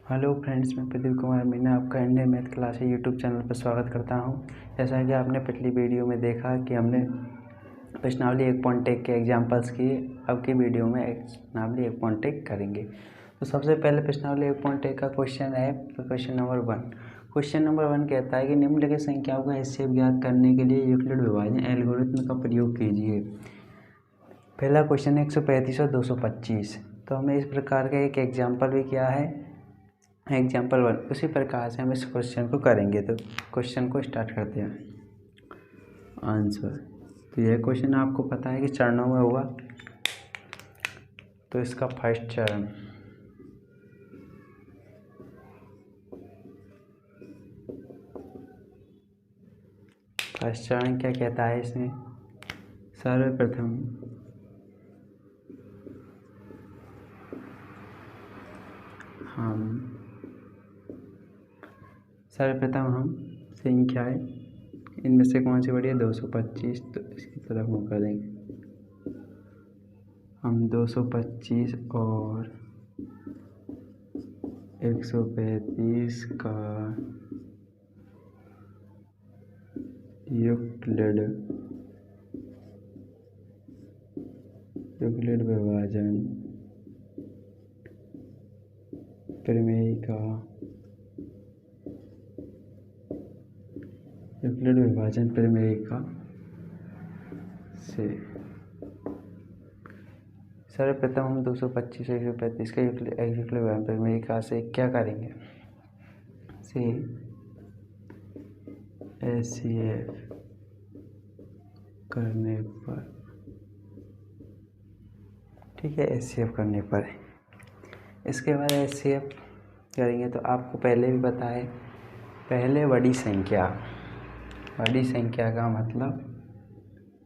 Hello friends, मैं प्रदीप कुमार मीना आपका Indian math class YouTube channel पर स्वागत करता हूं। जैसा कि आपने पिछली वीडियो में देखा कि हमने प्रश्नावली 1.1 के एग्जाम्पल्स किए। अब की वीडियो में प्रश्नावली 1.1 करेंगे। तो सबसे पहले प्रश्नावली 1.1 का क्वेश्चन है, क्वेश्चन नंबर 1। क्वेश्चन नंबर 1 कहता है कि निम्नलिखित संख्याओं का एचसीएफ ज्ञात करने के लिए यूक्लिड विभाजन एल्गोरिथ्म का प्रयोग कीजिए। पहला क्वेश्चन 135 और 225। तो हमें इस प्रकार का एक एग्जाम्पल भी किया है, एग्जाम्पल 1। उसी प्रकार से हम इस क्वेश्चन को करेंगे। तो क्वेश्चन को स्टार्ट करते हैं। आंसर, तो यह क्वेश्चन आपको पता है कि चरणों में होगा। तो इसका फर्स्ट चरण, क्या कहता है इसमें? सर्वप्रथम हम संख्याएं, इनमें से कौन सी बड़ी है? 225। तो इसकी तरफ हम कर देंगे। हम 225 और 135 का यूक्लिड विभाजन प्रमेय का से सर्वप्रथम हम 225 और 135 का यूक्लिड विभाजन प्रमेय का से क्या करेंगे? से एचसीएफ करने पर, ठीक है, एचसीएफ करने पर। इसके बाद एचसीएफ करेंगे तो आपको पहले भी पता है, पहले बड़ी संख्या का मतलब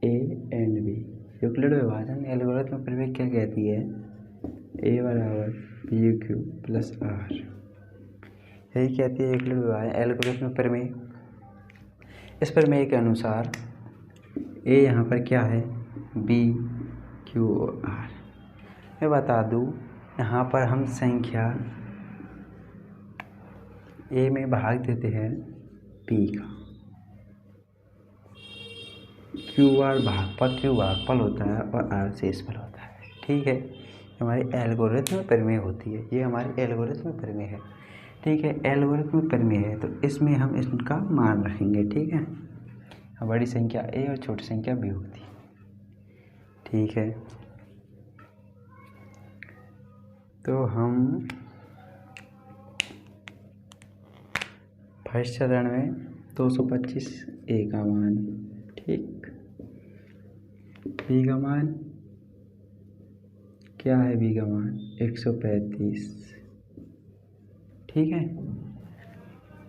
ए एंड बी। यूक्लिड विभाजन एल्गोरिथ्म प्रमेय क्या कहती है? ए बराबर बी क्यूब प्लस आर, यही कहती है यूक्लिड विभाजन एल्गोरिथम प्रमेय। इस प्रमेय के अनुसार ए यहाँ पर क्या है? बी क्यू और आर। मैं बता दूँ, यहाँ पर हम संख्या ए में भाग देते हैं बी का, क्यू आर भागफल होता है और आर शेषफल होता है। ठीक है, हमारी एल्गोरिथम प्रमेय होती है, ये हमारी एल्गोरिथम प्रमेय है। ठीक है, एल्गोरिथम प्रमेय है तो इसमें हम इसका मान रखेंगे। ठीक है, बड़ी संख्या ए और छोटी संख्या बी होती है। ठीक है, तो हम फर्स्ट चरण में 225 ए का मान, ठीक, बी का मान क्या है? बी का मान 135। ठीक है,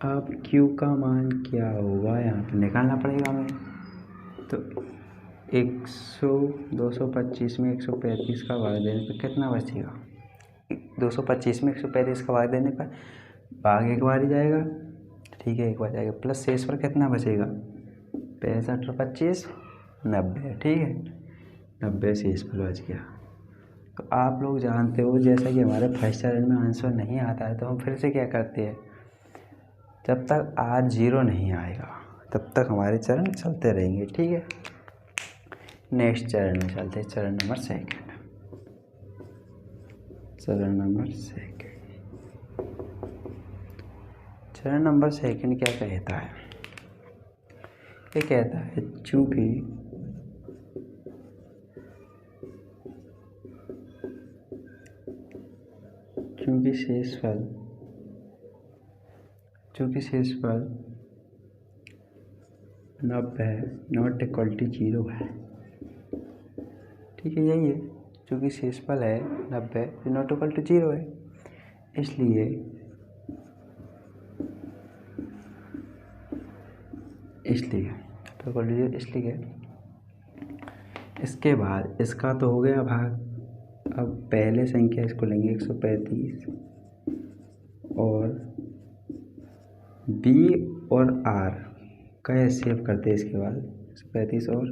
अब क्यू का मान क्या होगा? यहाँ पर निकालना पड़ेगा हमें। तो 225 में 135 का भाग देने पर कितना बचेगा? 225 में 135 का भाग देने पर भाग एक बार ही जाएगा। ठीक है, एक बार जाएगा, प्लस शेष पर कितना बचेगा? 65 और 25 90। ठीक है, 90 शेष पर बच गया। तो आप लोग जानते हो, जैसा कि हमारे फर्स्ट चरण में आंसर नहीं आता है तो हम फिर से क्या करते हैं, जब तक आज 0 नहीं आएगा तब तक हमारे चरण चलते रहेंगे। ठीक है, नेक्स्ट चरण में चलते हैं, चरण नंबर सेकंड। चरण नंबर सेकंड क्या कहता है? ये कहता है चूंकि शेषफल 90 नॉट इक्वल टू 0 है। ठीक है, यही है, चूँकि शेषफल है 90 जो नॉट इक्वल टू 0 है, इसलिए इसके बाद इसका तो हो गया भाग। अब पहले संख्या इसको लेंगे 135 और बी और आर का एचसीएफ करते हैं। इसके बाद 135 और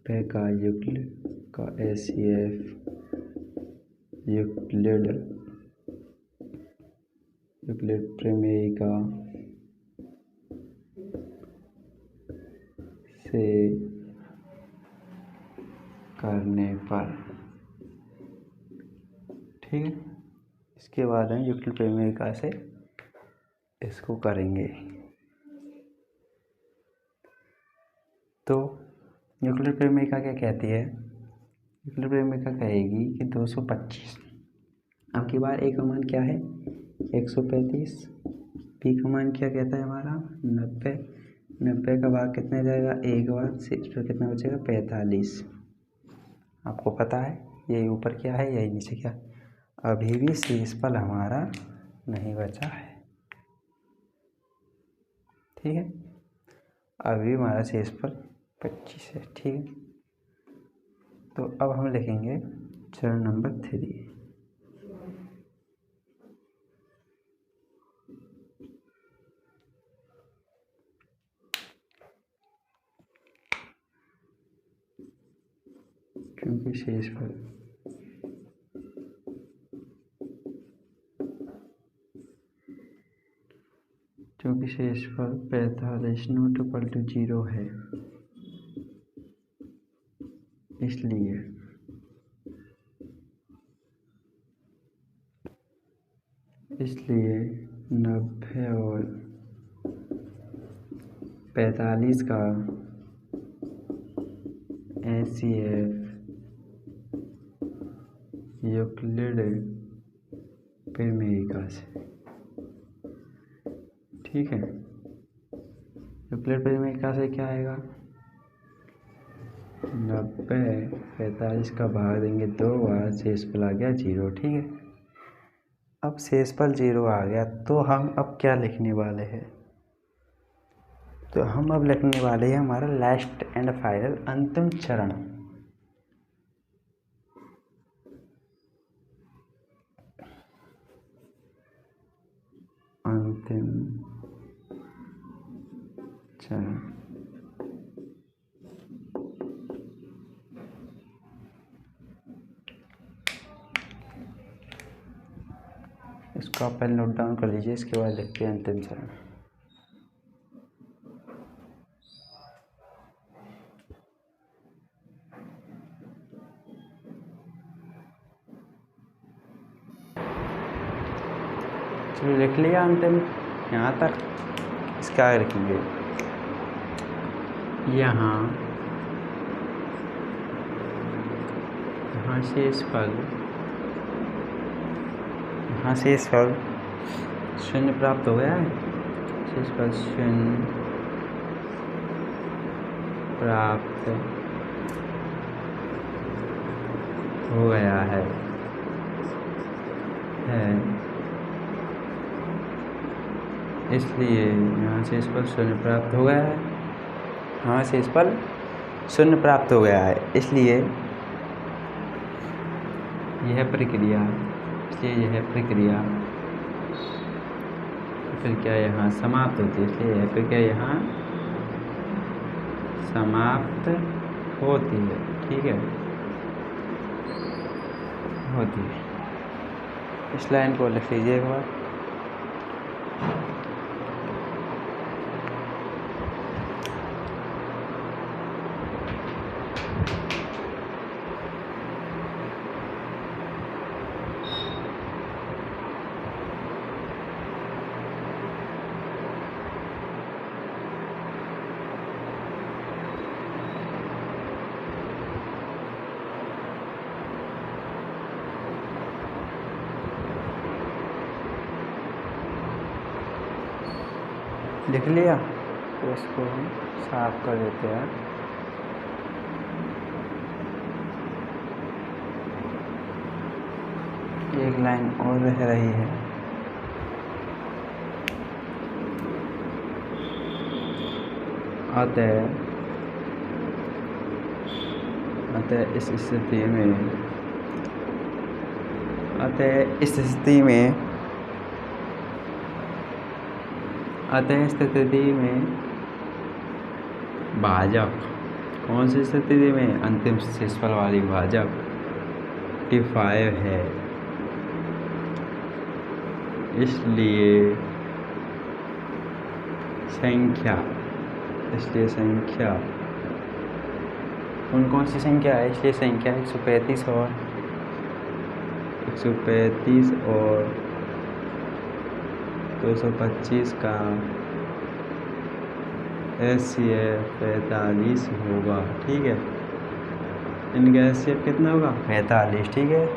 पे का यूक्लिड का एचसीएफ यूक्लिड यूक्लिड प्रमेय से करने पर, ठीक है। इसके बाद हम यूक्लिड प्रमेय से इसको करेंगे। तो यूक्लिड प्रमेय क्या कहती है? यूक्लिड प्रमेय कहेगी कि 225, अब की बार ए का मान क्या है 135, बी का मान क्या कहता है हमारा 90, 90 का भाग कितने जाएगा एक बार से, इस पर कितना बचेगा 45। आपको पता है यही ऊपर क्या है यही नीचे क्या, अभी भी शेषफल हमारा नहीं बचा है, ठीक है। अभी हमारा शेषफल 25 है, ठीक है। तो अब हम लिखेंगे चरण नंबर 3। क्योंकि शेषफल क्योंकि शेषफल 45 नॉट इक्वल टू 0 है, इसलिए इसलिए 90 और 45 का HCF यूक्लिड प्रमेय से, ठीक है। यूक्लिड प्रमेय से क्या आएगा 90 45 का भाग देंगे 2 बार, शेषफल आ गया 0, ठीक है। अब शेषफल 0 आ गया तो हम अब क्या लिखने वाले हैं? तो हम अब लिखने वाले हैं हमारा लास्ट एंड फाइनल अंतिम चरण। अंतिम चरण इसको आप पहले नोट डाउन कर लीजिए, इसके बाद लिखते हैं अंतिम चरण। चलिए लिख लिया अंतिम यहाँ तक। इसका आगे लिखेंगे यहाँ शेषफल शून्य प्राप्त हो गया है, शेषफल शून्य प्राप्त हो गया है इसलिए यहाँ शेषफल शून्य प्राप्त हो गया है, हाँ शेषफल शून्य प्राप्त हो गया है, इसलिए यह प्रक्रिया फिर क्या यहाँ समाप्त होती है, इसलिए यह प्रक्रिया यहाँ समाप्त होती है, ठीक है, होती है। इस लाइन को लिख लीजिए एक बार। लिख लिया तो इसको हम साफ कर देते हैं। एक लाइन और रह रही है, अतः इस स्थिति में भाजक, कौन सी स्थिति में, अंतिम शेषफल वाली भाजक 5 है, इसलिए संख्या कौन सी संख्या है, इसलिए संख्या 135 और 225 का HCF 45 होगा। ठीक है, इनका HCF कितना होगा, 45। ठीक है,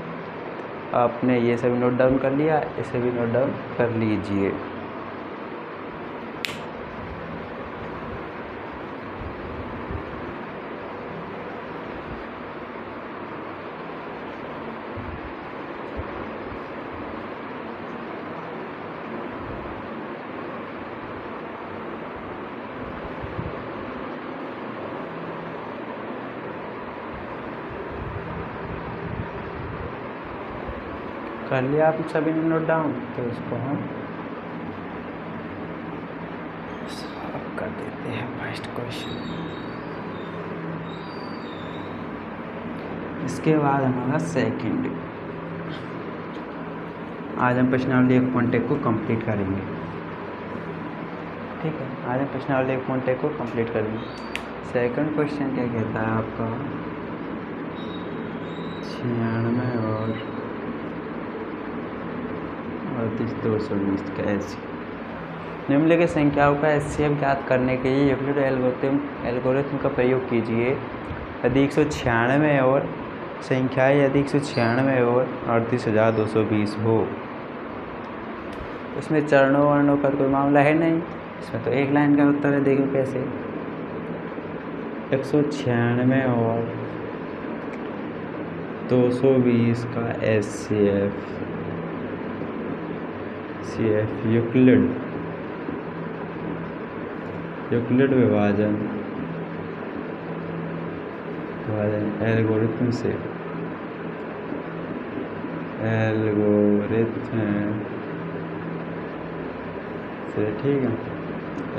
आपने ये सभी नोट डाउन कर लिया, इसे भी नोट डाउन कर लीजिए। कर लिया आप सभी ने नोट डाउन, तो इसको हम सॉल्व कर देते हैं फर्स्ट क्वेश्चन। इसके बाद हमारा सेकंड। आज हम प्रश्नावली 1.1 को कंप्लीट करेंगे। ठीक है, आज हम प्रश्नावली 1.1 को कंप्लीट करेंगे। सेकंड क्वेश्चन क्या कहता है आपका, 96 और 220 का HCF। निम्नलिखित संख्याओं का HCF ज्ञात करने के लिए यूक्लिड एल्गोरिथम का प्रयोग कीजिए। यदि 196 और संख्याएँ यदि 196 और 38,220 हो। इसमें चरणों वर्णों का कोई मामला है नहीं, इसमें तो एक लाइन का उत्तर है। देखो कैसे, 196 और 220 का HCF यूक्लिड विभाजन एल्गोरिथम से ठीक है,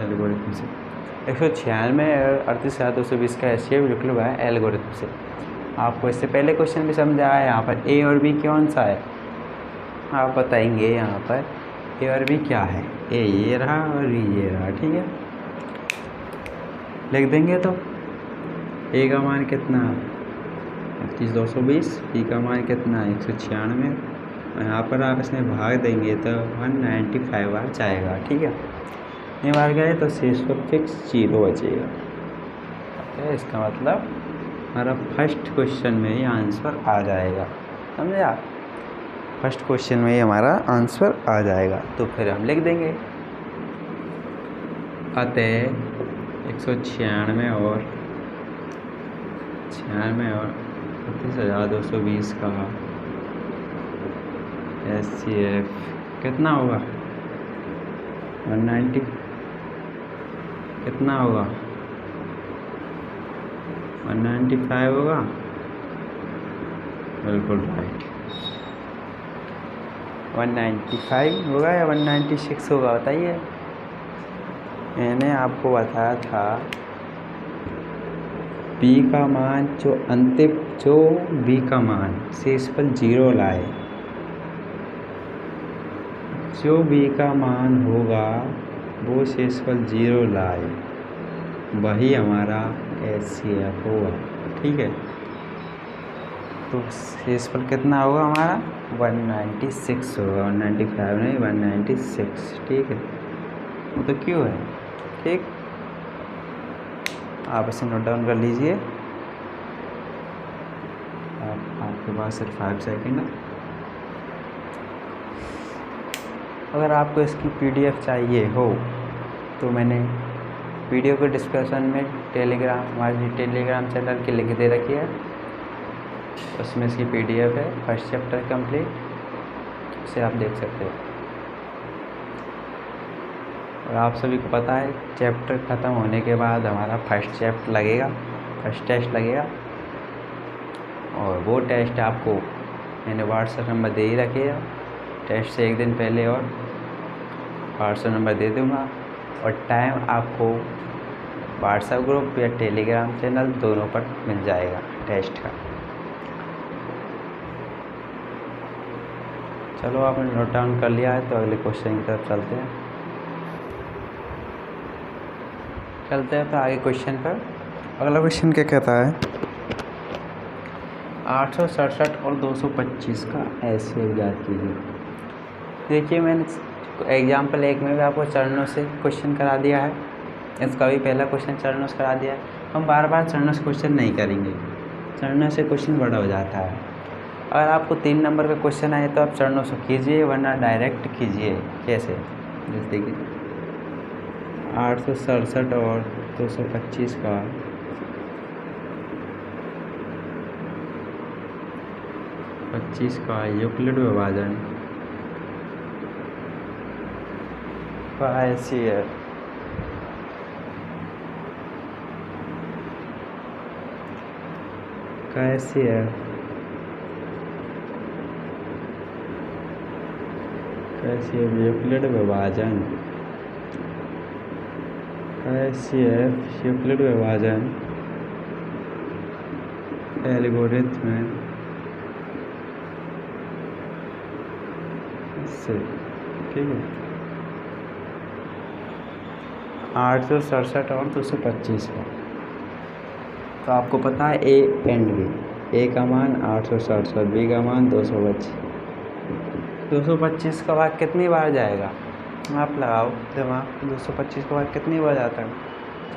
एल्गोरिथम से 196 और 38,220 का HCF यूक्लिड विभाजन एल्गोरिथम से। आपको इससे पहले क्वेश्चन भी समझ आया। यहाँ पर A और B कौन सा है, आप बताएंगे। यहाँ पर A और B क्या है, A ये रहा और B ये रहा। ठीक है, लिख देंगे। तो A का मान कितना, 38,220। B का मान कितना, 196। यहाँ पर आप इसमें भाग देंगे तो 195 आ जाएगा। ठीक है, ये बार गए तो शेष पर फिक्स 0 बचेगा। तो इसका मतलब हमारा फर्स्ट क्वेश्चन में ही आंसर आ जाएगा। समझे आप, फर्स्ट क्वेश्चन में ही हमारा आंसर आ जाएगा। तो फिर हम लिख देंगे, अतः 196 और 38,220 का HCF कितना होगा, 190 कितना होगा, 195 होगा। बिल्कुल राइट, 195 होगा या 196 होगा, बताइए। मैंने आपको बताया था B का मान जो B का मान शेषफल 0 लाए, जो B का मान होगा वो शेषफल 0 लाए, वही हमारा HCF होगा। ठीक है, तो शेषफल कितना होगा हमारा, 196 होगा, 195 नहीं, 196। ठीक है, वो तो क्यों है। ठीक, आप इसे नोट डाउन कर लीजिए। आपके पास सिर्फ 5 सेकेंड है। अगर आपको इसकी PDF चाहिए हो तो मैंने वीडियो के डिस्क्रिप्शन में हमारी टेलीग्राम चैनल की लिंक दे रखी है, उसमें इसकी PDF है, फर्स्ट चैप्टर कंप्लीट, उसे आप देख सकते हो। और आप सभी को पता है चैप्टर ख़त्म होने के बाद हमारा फर्स्ट टेस्ट लगेगा, और वो टेस्ट आपको मैंने व्हाट्सएप नंबर दे ही रखे है। टेस्ट से एक दिन पहले और व्हाट्सएप नंबर दे दूँगा, और टाइम आपको व्हाट्सएप ग्रुप या टेलीग्राम चैनल दोनों पर मिल जाएगा टेस्ट का। चलो आपने नोट डाउन कर लिया है तो अगले क्वेश्चन की तरफ चलते हैं। तो आगे क्वेश्चन पर। अगला क्वेश्चन क्या कहता है, 867 और 225 का एचसीएफ ज्ञात कीजिए। देखिए मैंने एग्जाम्पल 1 में भी आपको चरणों से क्वेश्चन करा दिया है, इसका भी पहला क्वेश्चन चरणों से करा दिया है। हम बार बार चरणों से क्वेश्चन नहीं करेंगे, चरणों से क्वेश्चन बड़ा हो जाता है। अगर आपको 3 नंबर का क्वेश्चन आए तो आप चरणों से कीजिए, वरना डायरेक्ट कीजिए। कैसे, जैसे देखिए 867 और 225 का यूक्लिड विभाजन का एचसीएफ यूक्लिड विभाजन एल्गोरिथम से, ठीक है। 867 और 225 का तो आपको पता है ए एंड बी। ए का मान 867, बी का मान 225। 225 का भाग कितनी बार जाएगा, आप लगाओ दिमाग। 225 का भाग कितनी बार जा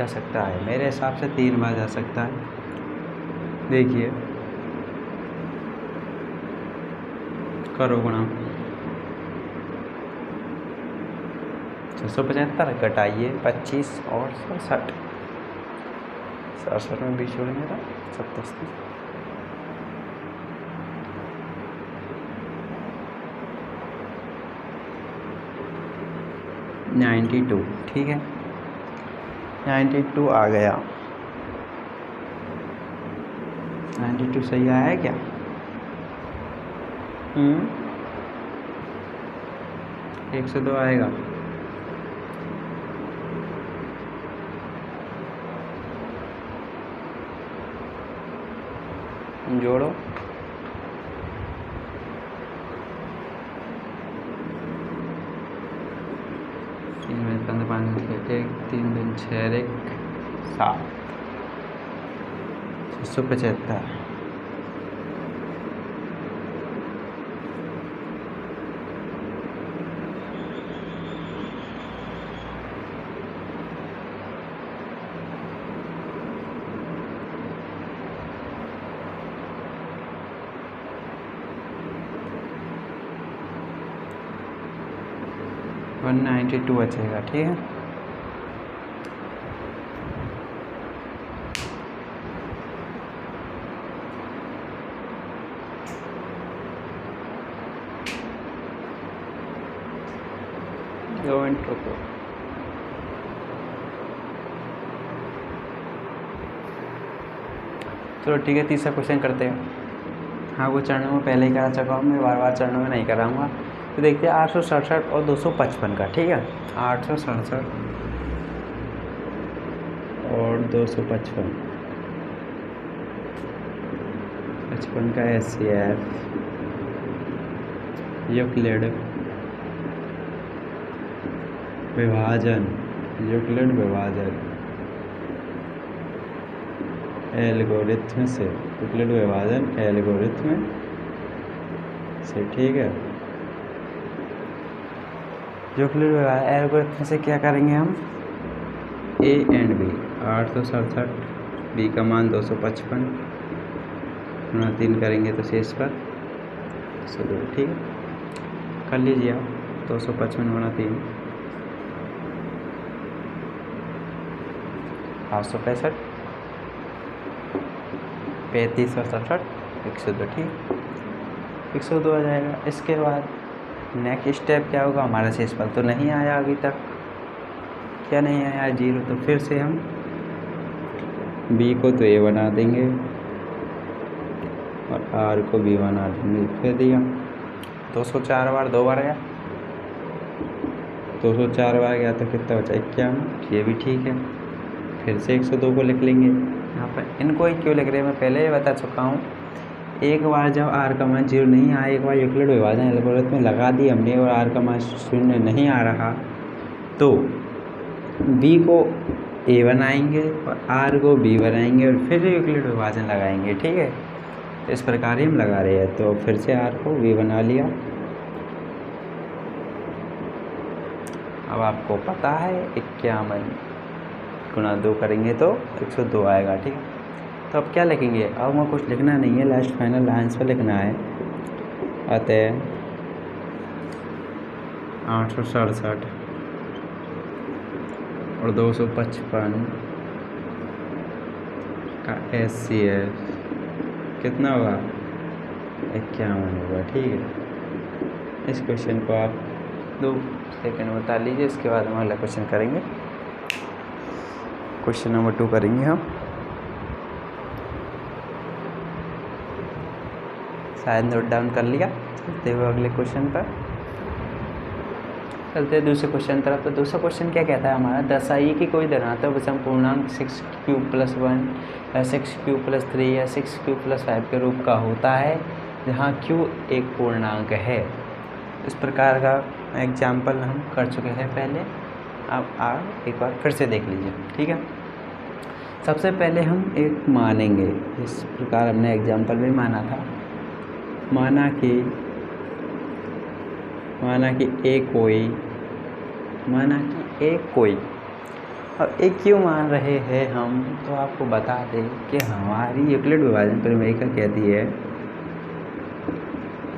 सकता है? मेरे हिसाब से 3 बार जा सकता है। देखिए करो गुणा 675 घटाइए 25 और 67, 67 में 20 जोड़ेंगे तो 27, 92, ठीक है। 92 आ गया। 92 सही आया है क्या? 102 आएगा। जोड़ो 3 में 15 5 1 3 दिन 6 1 7 675। तो 192 बचेगा, ठीक है। दो मिनट रुको। चलो ठीक है, तीसरा क्वेश्चन करते हैं। हाँ वो चरणों में पहले ही करा चुका हूँ, मैं बार बार चरणों में नहीं कराऊंगा। तो देखते हैं 867 और 255 का, ठीक है। 867 और 255 का एचसीएफ यूक्लिड विभाजन एल्गोरिथम से, यूक्लिड विभाजन एल्गोरिथम से, ठीक है। यूक्लिड विभाजन एल्गोरिथम से क्या करेंगे हम, ए एंड बी 867, बी का मान 255 गुणा 3 करेंगे तो शेष पर 102, ठीक है। कर लीजिए आप 255 गुणा 3 865, 35 और 67 102, ठीक 102 आ जाएगा। इसके बाद नेक्स्ट स्टेप क्या होगा, हमारा शेषफल तो नहीं आया अभी तक, क्या नहीं आया, 0। तो फिर से हम बी को तो ए बना देंगे और आर को बी बना देंगे। फिर दिया 204 बार 2 बार गया, 204 बार गया तो कितना बचा 51, ये भी ठीक है। फिर से 102 को लिख लेंगे यहाँ पर। इनको ही क्यों लिख रहे हैं मैं पहले ही बता चुका हूँ एक बार जब आर का मान 0 नहीं आया, एक बार यूक्लिड विभाजन एल्गोरिथम में लगा दी हमने और आर का मान 0 नहीं आ रहा, तो बी को ए बनाएंगे और आर को बी बनाएंगे और फिर यूक्लिड विभाजन लगाएंगे। ठीक है, इस प्रकार ही हम लगा रहे हैं। तो फिर से आर को बी बना लिया। अब आपको पता है 51 गुणा 2 करेंगे तो 102 आएगा। ठीक है, तो अब क्या लिखेंगे? अब हमें कुछ लिखना नहीं है, लास्ट फाइनल आंसर लिखना है। अतः 867 और 255 का SCF कितना होगा? 51 होगा। ठीक है, इस क्वेश्चन को आप 2 सेकंड में बता लीजिए, इसके बाद हम अगला क्वेश्चन करेंगे। क्वेश्चन नंबर 2 करेंगे हम। शायद नोट डाउन कर लिया। चलते हुए अगले क्वेश्चन पर चलते हैं, दूसरे क्वेश्चन तरफ। तो दूसरा क्वेश्चन क्या कहता है हमारा? दर्शाइए कि कोई धनात्मक विषम पूर्णांक 6q+1 या 6q+3 या 6q+5 के रूप का होता है जहाँ q एक पूर्णांक है। इस प्रकार का एग्जाम्पल हम कर चुके हैं पहले, आप एक बार फिर से देख लीजिए। ठीक है, सबसे पहले हम एक मानेंगे, इस प्रकार हमने एग्जाम्पल में माना था। माना कि एक कोई अब एक क्यों मान रहे हैं हम? तो आपको बता दें कि हमारी यूक्लिड विभाजन परिमेयिका कहती है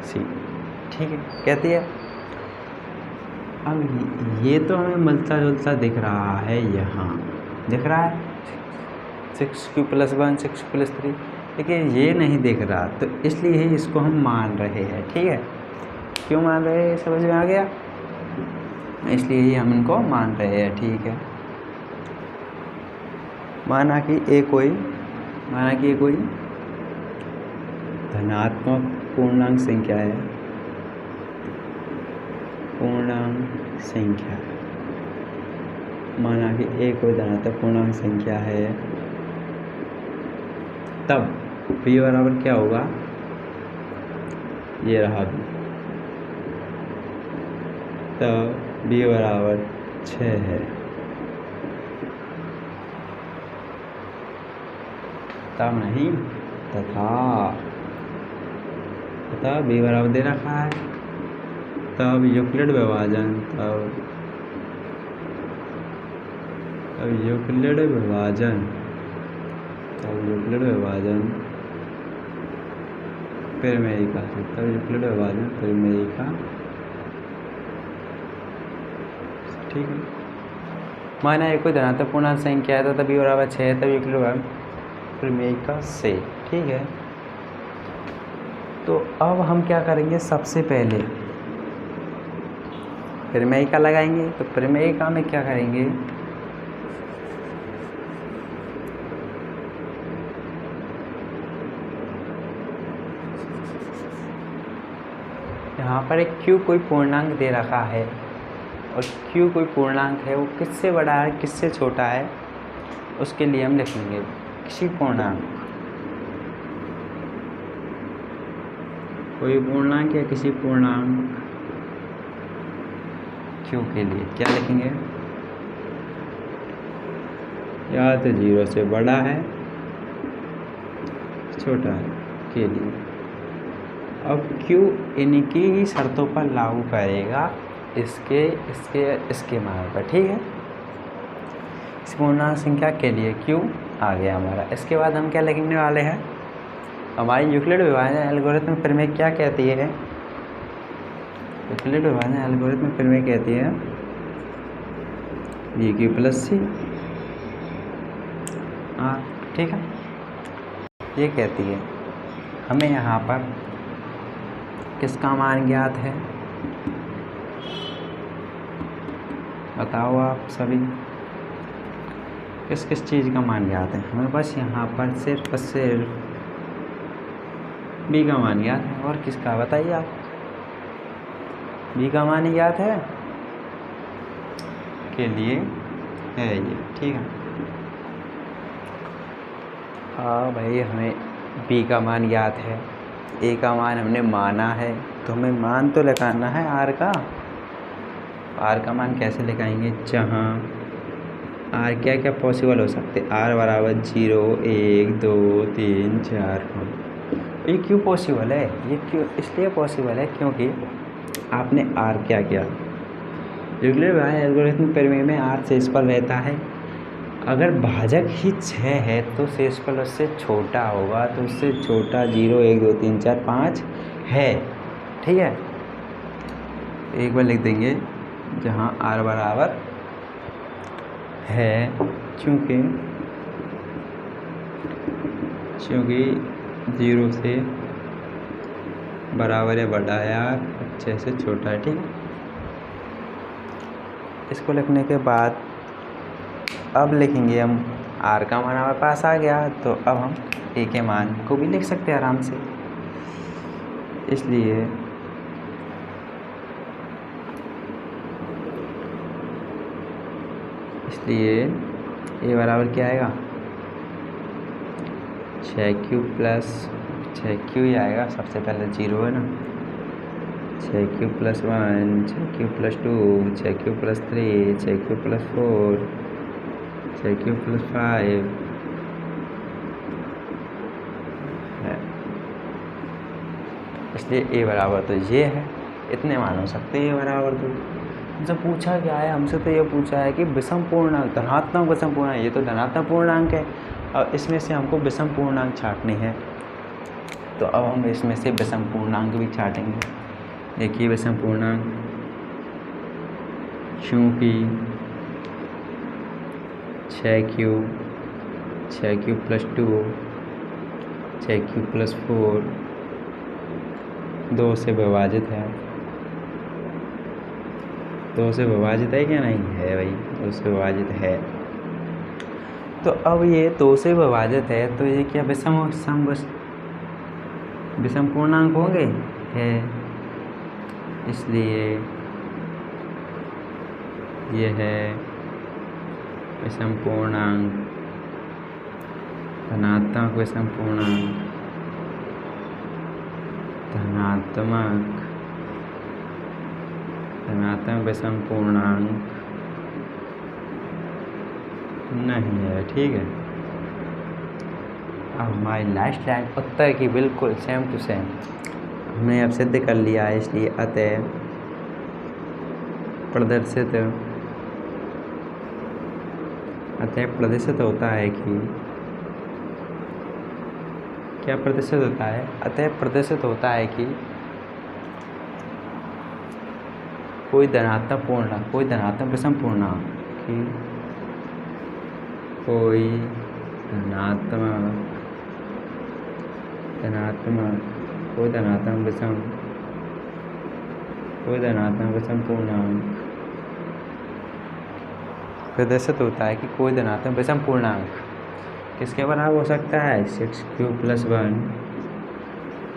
सी। ठीक है, कहती है। अब ये तो हमें मिलता जुलता दिख रहा है, यहाँ दिख रहा है 6q+1 6q+3, लेकिन ये नहीं दिख रहा, तो इसलिए ही इसको हम मान रहे हैं। ठीक है, क्यों मान रहे हैं समझ में आ गया? इसलिए ही हम इनको मान रहे हैं। ठीक है, माना कि ये कोई धनात्मक पूर्णांक संख्या है, माना कि ए कोई धनात्मक पूर्णांक संख्या है, तब b बराबर क्या होगा? ये रहा b, तब b बराबर 6 है। तब नहीं, तथा b बराबर दे रखा है, तब यूक्लिड विभाजन परिमेयिका ठीक है। माना एक कोई धनात्मक पूर्णांक संख्या है, तब b बराबर 6 है, तब यूक्लिड विभाजन परिमेयिका से। ठीक है, तो अब हम क्या करेंगे? सबसे पहले परिमेयिका लगाएंगे। तो परिमेयिका में क्या करेंगे? यहाँ पर एक q कोई पूर्णांक दे रखा है और q कोई पूर्णांक है, वो किससे बड़ा है किससे छोटा है, उसके लिए हम लिखेंगे किसी पूर्णांक, कोई पूर्णांक या किसी पूर्णांक q के लिए क्या लिखेंगे? या तो 0 से बड़ा है छोटा है के लिए। अब q इनकी ही शर्तों पर लागू करेगा, इसके मान पर। ठीक है, इस पूर्णांक संख्या के लिए q आ गया हमारा। इसके बाद हम क्या लिखने वाले हैं? हमारी यूक्लिड विभाजन एल्गोरिथम परिमेय क्या कहती है? यूक्लिड विभाजन एल्गोरिथम परिमेय कहती है bq+c। ठीक है, ये कहती है हमें यहाँ पर किसका मान ज्ञात है? बताओ आप सभी, किस चीज़ का मान ज्ञात है? हमें बस यहाँ पर सिर्फ b का मान ज्ञात है। और किसका बताइए आप? b का मान ज्ञात है के लिए है ये। ठीक है, हाँ भाई, हमें b का मान ज्ञात है ए का मान हमने माना है, तो हमें मान तो लगाना है आर का। आर का मान कैसे लगाएंगे, जहाँ आर क्या क्या पॉसिबल हो सकते, आर बराबर 0, 1, 2, 3, 4, 5। ये क्यों पॉसिबल है, ये क्यों इसलिए पॉसिबल है क्योंकि आपने आर क्या किया, यूक्लिड एल्गोरिथम प्रमेय में आर शेषफल रहता है। अगर भाजक ही 6 है तो शेषफल उससे छोटा होगा, तो उससे छोटा 0, 1, 2, 3, 4, 5 है। ठीक है, एक बार लिख देंगे जहाँ आर बराबर है, चूँकि 0 से बराबर है बड़ा है आर, 6 से छोटा है। ठीक है, इसको लिखने के बाद अब लिखेंगे हम आर का मान हमारे पास आ गया, तो अब हम ए के मान को भी लिख सकते हैं आराम से। इसलिए ए बराबर क्या आएगा, 6Q प्लस 6Q ही आएगा, सबसे पहले 0 है ना, 6Q plus 1, 6Q plus 2, 6Q plus 3, 6Q plus 4, 6Q plus 5 है। इसलिए ए बराबर तो ये है, इतने मान हो सकते हैं ए बराबर तो। हमसे पूछा क्या है, हमसे तो ये पूछा है कि विषम पूर्णांक, धनात्मक विषम पूर्णांक, ये तो धनात्मक पूर्णांक है, और इसमें से हमको विषम पूर्णांक छांटने हैं। तो अब हम इसमें से विषम पूर्णांक भी छाटेंगे। देखिए विषम पूर्णांक, चूँकि 6Q प्लस 2, 6Q प्लस 4 2 से विभाजित है, 2 से विभाजित है क्या, नहीं है भाई, 2 से विभाजित है। तो अब ये 2 से विभाजित है, तो ये क्या विषम पूर्णांक होंगे, है। इसलिए ये है विषम पूर्णांक, धनात्मक विषम पूर्णांक, धनात्मक विषम पूर्णांक नहीं है। ठीक है, अब हमारी लास्ट लाइन उत्तर की बिल्कुल सेम टू सेम हमने अब सिद्ध कर लिया है। इसलिए अतः प्रदर्शित होता है कि क्या प्रदर्शित होता है, अतः प्रदर्शित होता है कि कोई धनात्मक विषम पूर्णांक की कोई धनात्मक विषम पूर्णांक प्रदर्शित होता है कि कोई धनात्मक विषम पूर्णांक किसके बराबर हो सकता है, 6Q प्लस 1,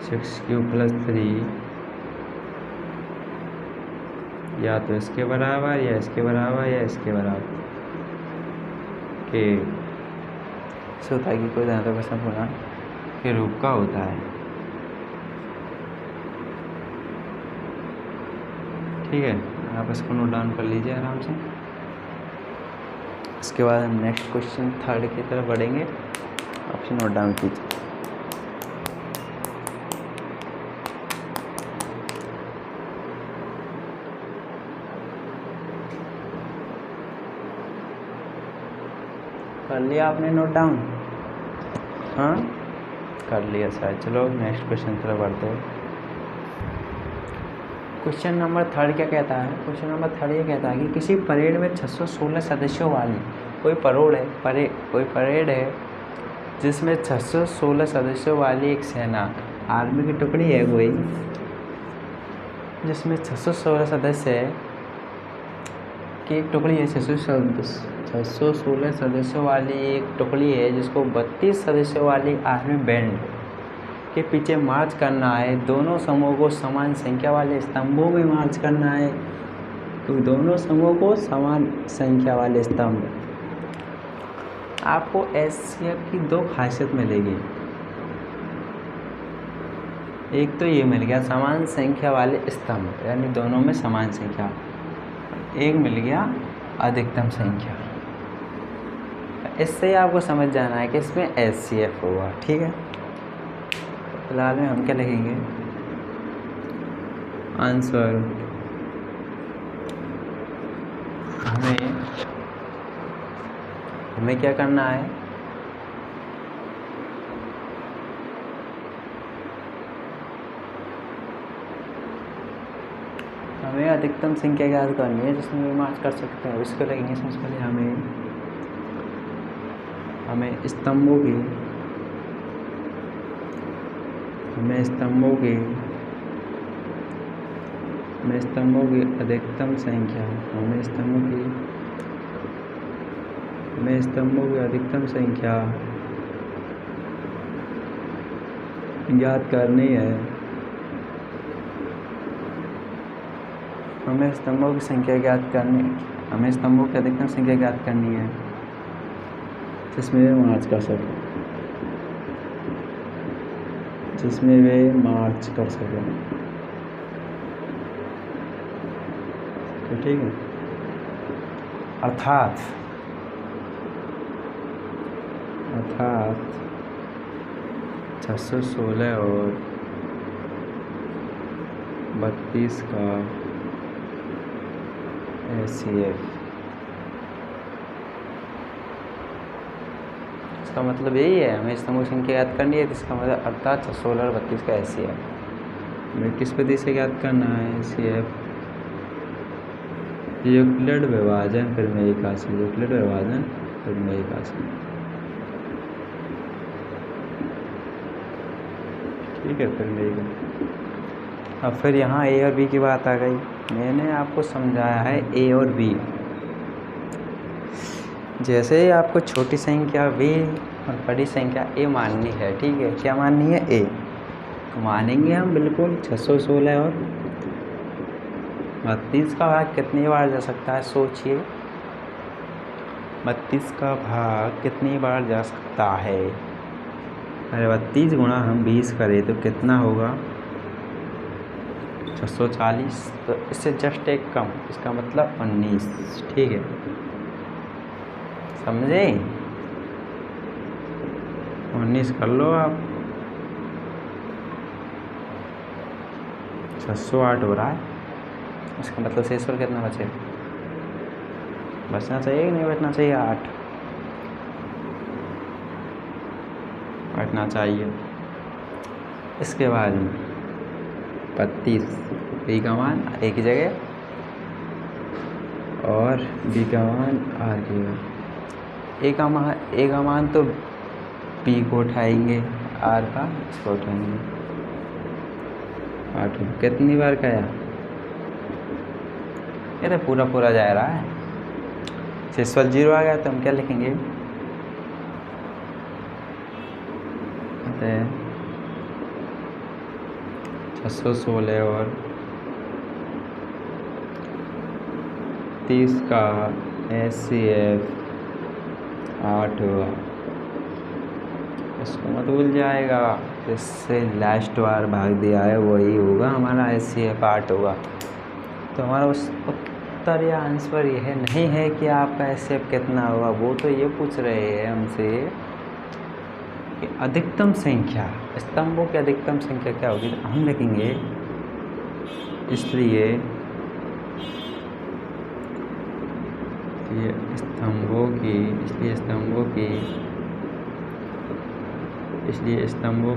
6Q प्लस 3, या तो इसके बराबर या इसके बराबर या इसके बराबर के होता है कि कोई धनात्मक विषम पूर्णांक के रूप का होता है। ठीक है, आप इसको नोट डाउन कर लीजिए आराम से। इसके बाद हम नेक्स्ट क्वेश्चन 3 की तरफ बढ़ेंगे, आप इसे नोट डाउन कीजिए। कर लिया आपने नोट डाउन, हाँ कर लिया शायद। चलो नेक्स्ट क्वेश्चन तरफ बढ़ते हैं। क्वेश्चन नंबर 3 क्या कहता है, क्वेश्चन नंबर 3 ये कहता है कि किसी परेड में 616 सदस्यों वाली कोई परेड है जिसमें 616 सदस्यों वाली एक सेना आर्मी की टुकड़ी है, कोई जिसमें 616 सदस्य है की एक टुकड़ी है, 616 सदस्यों वाली एक टुकड़ी है जिसको 32 सदस्यों वाली आर्मी बैंड के पीछे मार्च करना है। दोनों समूहों को समान संख्या वाले स्तंभों में मार्च करना है, तो दोनों समूहों को समान संख्या वाले स्तंभ। आपको एससीएफ की 2 खासियत मिलेगी। एक तो ये मिल गया समान संख्या वाले स्तंभ, यानी दोनों में समान संख्या। एक मिल गया अधिकतम संख्या। इससे आपको समझ जाना है कि इसमें HCF होगा। ठीक है, फिलहाल में हम क्या लिखेंगे, आंसर हमें क्या करना है, हमें अधिकतम संख्या ज्ञात करनी है जिसमें भी मार्च कर सकते हैं। इसको लगेंगे सबसे पहले हमें स्तंभों की अधिकतम संख्या, हमें स्तंभों की अधिकतम संख्या ज्ञात करनी है। हमें स्तंभों की अधिकतम संख्या ज्ञात करनी है जिसमें वे मार्च कर सकें। तो ठीक है, अर्थात 616 और 32 का HCF। इसका मतलब यही है, हमें स्तंभों की संख्या ज्ञात करनी है। इसका मतलब अर्थात 616 और 32 का HCF हमें किस विधि से ज्ञात करना है। HCF यूक्लिड विभाजन प्रमेय का से। ठीक है, प्रमेय का। अब फिर यहाँ A और B की बात आ गई। मैंने आपको समझाया है A और B। जैसे आपको छोटी संख्या B और बड़ी संख्या A माननी है, ठीक है, क्या माननी है, A, तो मानेंगे हम बिल्कुल 616 और 32 का भाग कितनी बार जा सकता है, सोचिए, 32 का भाग कितनी बार जा सकता है। अरे 32 गुणा हम 20 करें तो कितना होगा, 640। तो इससे जस्ट एक कम, इसका मतलब 19। ठीक है, समझे, 19 कर लो आप, 608 हो रहा है। इसका मतलब शेष पर कितना बचना चाहिए कि नहीं बचना चाहिए, 8 बचना चाहिए। इसके बाद में 32 B का मान A की जगह और B का मान R की जगह। A का मान तो B को उठाएंगे, R का इसको उठाएंगे। 8 कितनी बार खाया, ये तो पूरा जा रहा है। शेषफल 0 आ गया तो हम क्या लिखेंगे, 616 और 30 का HCF 8 होगा। इसको मत भूल जाएगा, जिससे लास्ट बार भाग दिया है वही होगा हमारा, HCF 8 होगा। तो हमारा उस उत्तर या आंसर यह नहीं है कि आपका HCF कितना होगा, वो तो ये पूछ रहे हैं हमसे कि अधिकतम संख्या, स्तंभों की अधिकतम संख्या क्या होगी। तो हम लिखेंगे इसलिए स्तंभों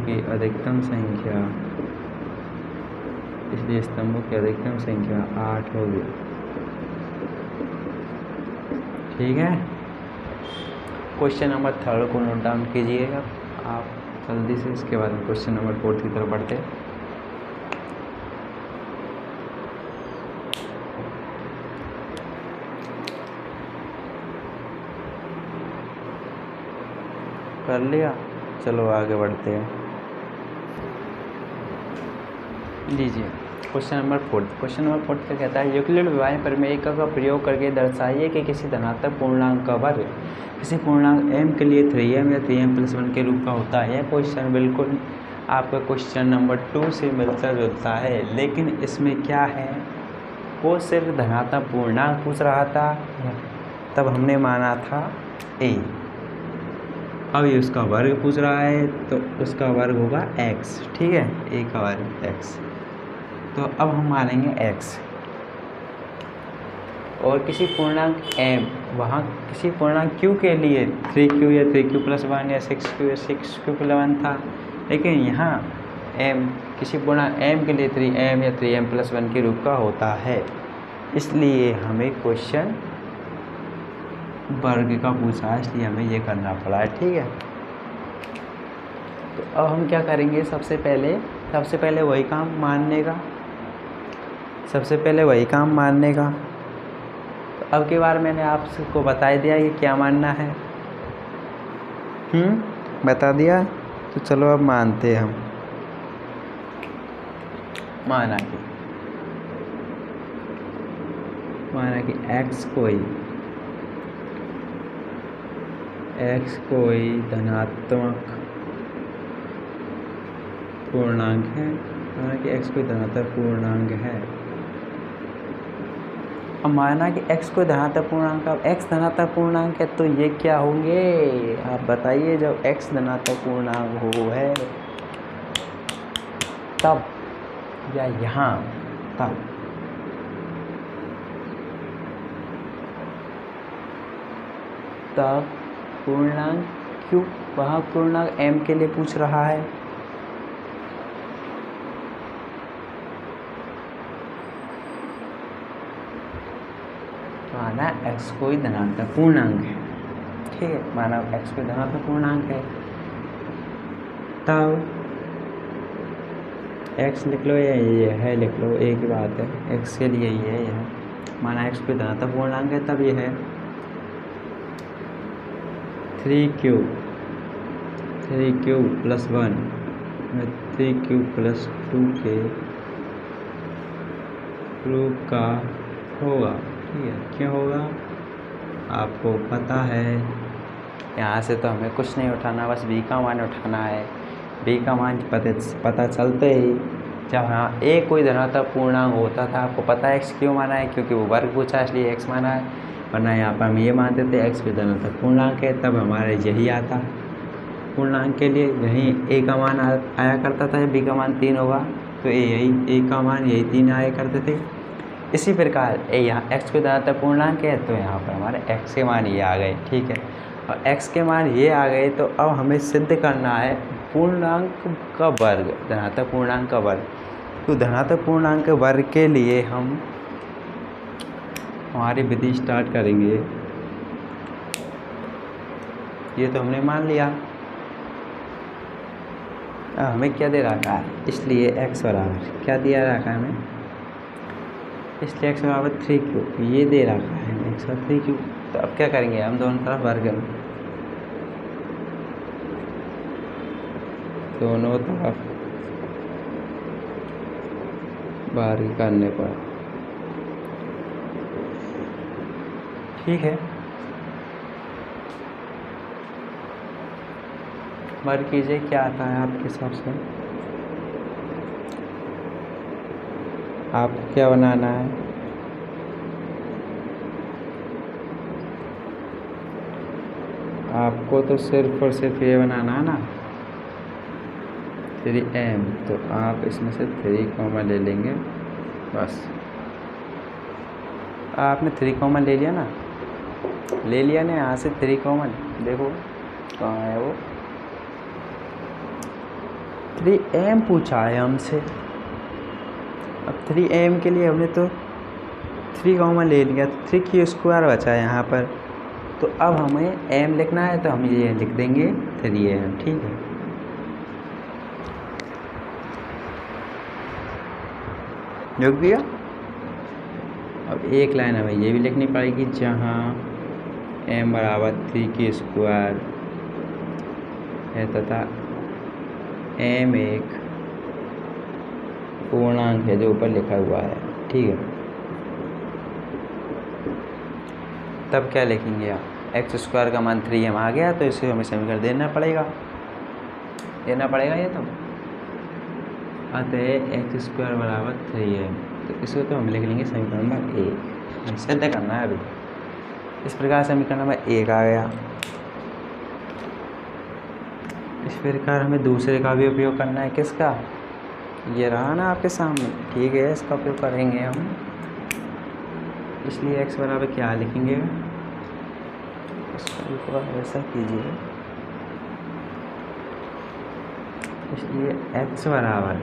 की अधिकतम संख्या 8 होगी। ठीक है, क्वेश्चन नंबर 3 को नोट डाउन कीजिएगा आप जल्दी से। इसके बाद में क्वेश्चन नंबर 4 की तरफ बढ़ते हैं। कर लिया, चलो आगे बढ़ते हैं। लीजिए क्वेश्चन नंबर 4 क्या कहता है, यूक्लिड विभाजन प्रमेय का प्रयोग करके दर्शाइए कि किसी धनात्मक पूर्णांक का वर्ग किसी पूर्णांक m के लिए 3m या 3m+1 के रूप का होता है। यह क्वेश्चन बिल्कुल आपका क्वेश्चन नंबर 2 से मिलता जुलता है, लेकिन इसमें क्या है, वो सिर्फ धनात्मक पूर्णांक पूछ रहा था, तब हमने माना था a। अब ये उसका वर्ग पूछ रहा है तो उसका वर्ग होगा x, ठीक है, a का वर्ग x। तो अब हम मानेंगे x और किसी पूर्णांक m, वहाँ किसी पूर्णांक q के लिए 3q या 3q + 1 या 6q या 6q + 1 था, लेकिन यहाँ m किसी पूर्णांक m के लिए 3m या 3m + 1 के रूप का होता है, इसलिए हमें क्वेश्चन वर्ग का पूछा है, इसलिए हमें ये करना पड़ा है, ठीक है। तो अब हम क्या करेंगे, सबसे पहले वही काम मानने का। तो अब की बार मैंने आपको बता दिया कि क्या मानना है, बता दिया, तो चलो अब मानते हैं हम। माना कि x कोई धनात्मक पूर्णांक है, माना कि x कोई धनात्मक पूर्णांक है। अब माना कि x कोई धनात्मक पूर्णांक, अब x धनात्मक पूर्णांक है तो ये क्या होंगे, आप बताइए। जब x धनात्मक पूर्णांक हो है तब, या यहाँ तब पूर्णांक q, वहाँ पूर्णांक m के लिए पूछ रहा है, माना x कोई धनात्मक पूर्णांक है, ठीक है, माना x कोई धनात्मक पूर्णांक है, तब x लिख लो या ये है लिख लो, एक ही बात है, x के लिए ये है। माना x कोई धनात्मक पूर्णांक है, तब ये है 3q + 1 3q + 2 के रूप का होगा, ठीक है। क्यों होगा आपको पता है, यहाँ से तो हमें कुछ नहीं उठाना, बस b का मान उठाना है। b का मान पता चलते ही, जब हाँ a कोई धनात्मक पूर्णांक होता था, आपको पता है x क्यों माना है, क्योंकि वो वर्ग पूछा इसलिए x माना है, वरना यहाँ पर हम ये मानते थे x कोई धनात्मक पूर्णांक है, तब हमारे यही आता पूर्णांक के लिए, यहीं a का मान आया करता था। b का मान 3 होगा तो a का मान यही 3 आया करते थे। इसी प्रकार यहाँ x कोई धनात्मक पूर्णांक है तो यहाँ पर हमारे x के मान ये आ गए, ठीक है। और x के मान ये आ गए तो अब हमें सिद्ध करना है पूर्णांक का वर्ग, धनात्मक पूर्णांक का वर्ग। तो धनात्मक पूर्णांक के वर्ग के लिए हम हमारी विधि स्टार्ट करेंगे। ये तो हमने मान लिया, अब हमें क्या दे रखा है, इसलिए x बराबर क्या दिया रखा है हमें, इसलिए x बराबर 3q ये दे रखा है x बराबर 3q। तो अब क्या करेंगे, हम दोनों तरफ वर्ग, दोनों तरफ वर्ग करने पर, ठीक है। वर्ग कीजिए, क्या आता है आपके हिसाब से, आपको क्या बनाना है, आपको तो सिर्फ और सिर्फ ये बनाना है ना 3m, तो आप इसमें से 3 कॉमन ले लेंगे, बस। आपने 3 कॉमन ले लिया ना, यहाँ से 3 कॉमन, देखो कहाँ है वो, 3m पूछा है हमसे। अब 3m के लिए हमने तो 3 कॉमन ले लिया, 3q² बचा है यहाँ पर। तो अब हमें m लिखना है तो हम ये लिख देंगे 3m, ठीक है। लिख दिया। अब एक लाइन हमें ये भी लिखनी पड़ेगी, जहाँ m बराबर 3q² है तथा m एक पूर्णांक है जो ऊपर लिखा हुआ है, ठीक है। तब क्या लिखेंगे आप, x² का मान 3m आ गया, तो इसे हमें समीकरण देना पड़ेगा ये तो। अतः एक्स स्क्वायर बराबर 3m। तो इसको तो हम लिख लेंगे समीकरण नंबर 1, सिद्ध करना है अभी। इस प्रकार समीकरण नंबर 1 आ गया। इस प्रकार हमें दूसरे का भी उपयोग करना है। किसका? ये रहा ना आपके सामने, ठीक है, इसका उपयोग करेंगे हम। इसलिए x बराबर क्या लिखेंगे, इसको ऐसा कीजिए, इसलिए x बराबर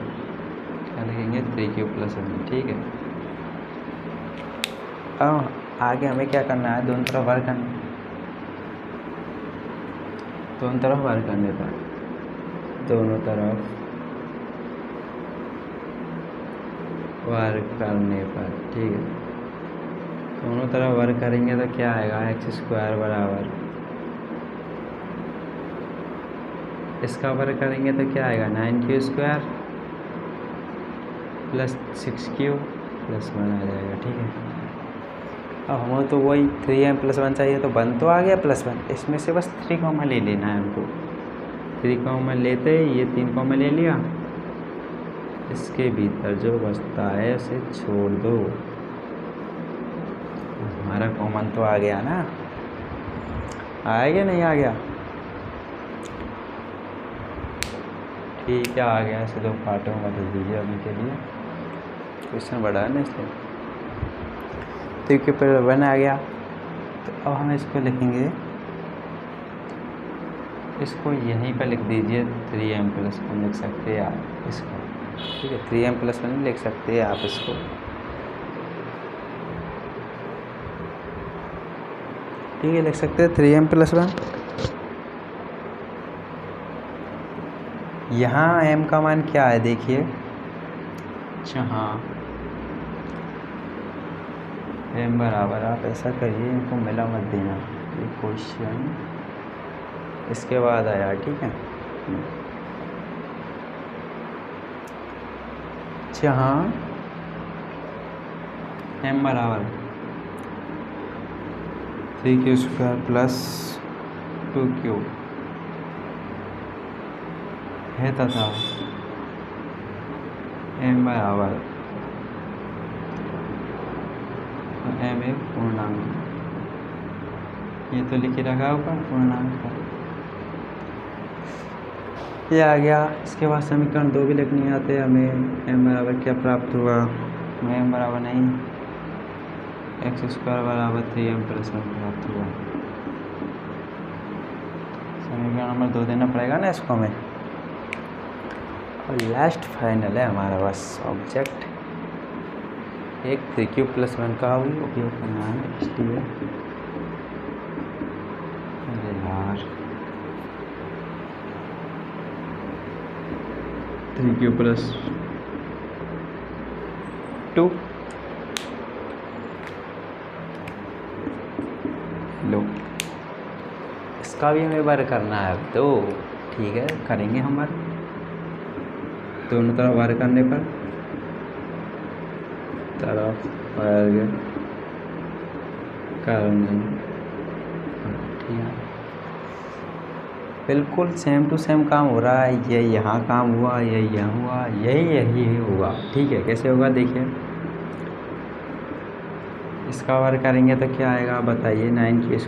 क्या लिखेंगे 3q + 1, ठीक है। अब आगे हमें क्या करना है, दोनों तरफ वर्ग करना है। दोनों तरफ वर्ग करने पर, दोनों तरफ वर्ग करने पर, ठीक है, दोनों तरफ वर्ग करेंगे तो क्या आएगा, एक्स स्क्वायर बराबर, इसका वर्ग करेंगे तो क्या आएगा 9q² + 6q + 1 आ जाएगा, ठीक है। अब हमें तो वही 3m + 1 चाहिए, तो 1 तो आ गया +1, इसमें से बस 3 कॉमन ले लेना है हमको। 3 कॉमन लेते ये 3 कॉमन ले लिया, इसके भीतर जो बचता है उसे छोड़ दो। हमारा कॉमन तो आ गया ना, आया क्या नहीं आ गया, ठीक है आ गया। इसे 2 पार्टों में बदल दीजिए अभी के लिए, क्वेश्चन बड़ा है ना इसलिए। तो के ऊपर 1 आ गया, तो अब हम इसको लिखेंगे, इसको यहीं पर लिख दीजिए 3m + 1 लिख सकते हैं आप इसको, ठीक है, 3m + 1 लिख सकते हैं आप इसको, ठीक है, लिख सकते हैं 3m + 1। यहाँ m का मान क्या है देखिए, जहाँ m बराबर, आप ऐसा करिए, इनको मिला मत देना, ये क्वेश्चन इसके बाद आया, ठीक है। जहाँ m बराबर 3q² + 2q है तथा m बराबर, m एक पूर्णांक, ये तो लिखे रखा होगा पूर्णांक का, ये आ गया। इसके बाद समीकरण 2 भी लिखने आते हैं हमें। m बराबर क्या प्राप्त हुआ, m बराबर नहीं, x² बराबर 3m + 1 प्राप्त हुआ। समीकरण नंबर 2 देना पड़ेगा ना इसको हमें। और लास्ट फाइनल है हमारा बस ऑब्जेक्ट, एक 3q + 1 का भी उपयोग करना है, इसलिए अरे यार 3q + 2 लो, इसका भी हमें वर्ग करना है, तो ठीक है करेंगे हम वर्ग, दोनों तरफ वर्ग करने पर, तरफ वर्ग करने, ठीक है, बिल्कुल सेम टू सेम काम हो रहा है, ये यहाँ काम हुआ, ये यहाँ हुआ, यही हुआ, ठीक है। कैसे होगा देखिए, इसका वर्ग करेंगे तो क्या आएगा बताइए, 9q²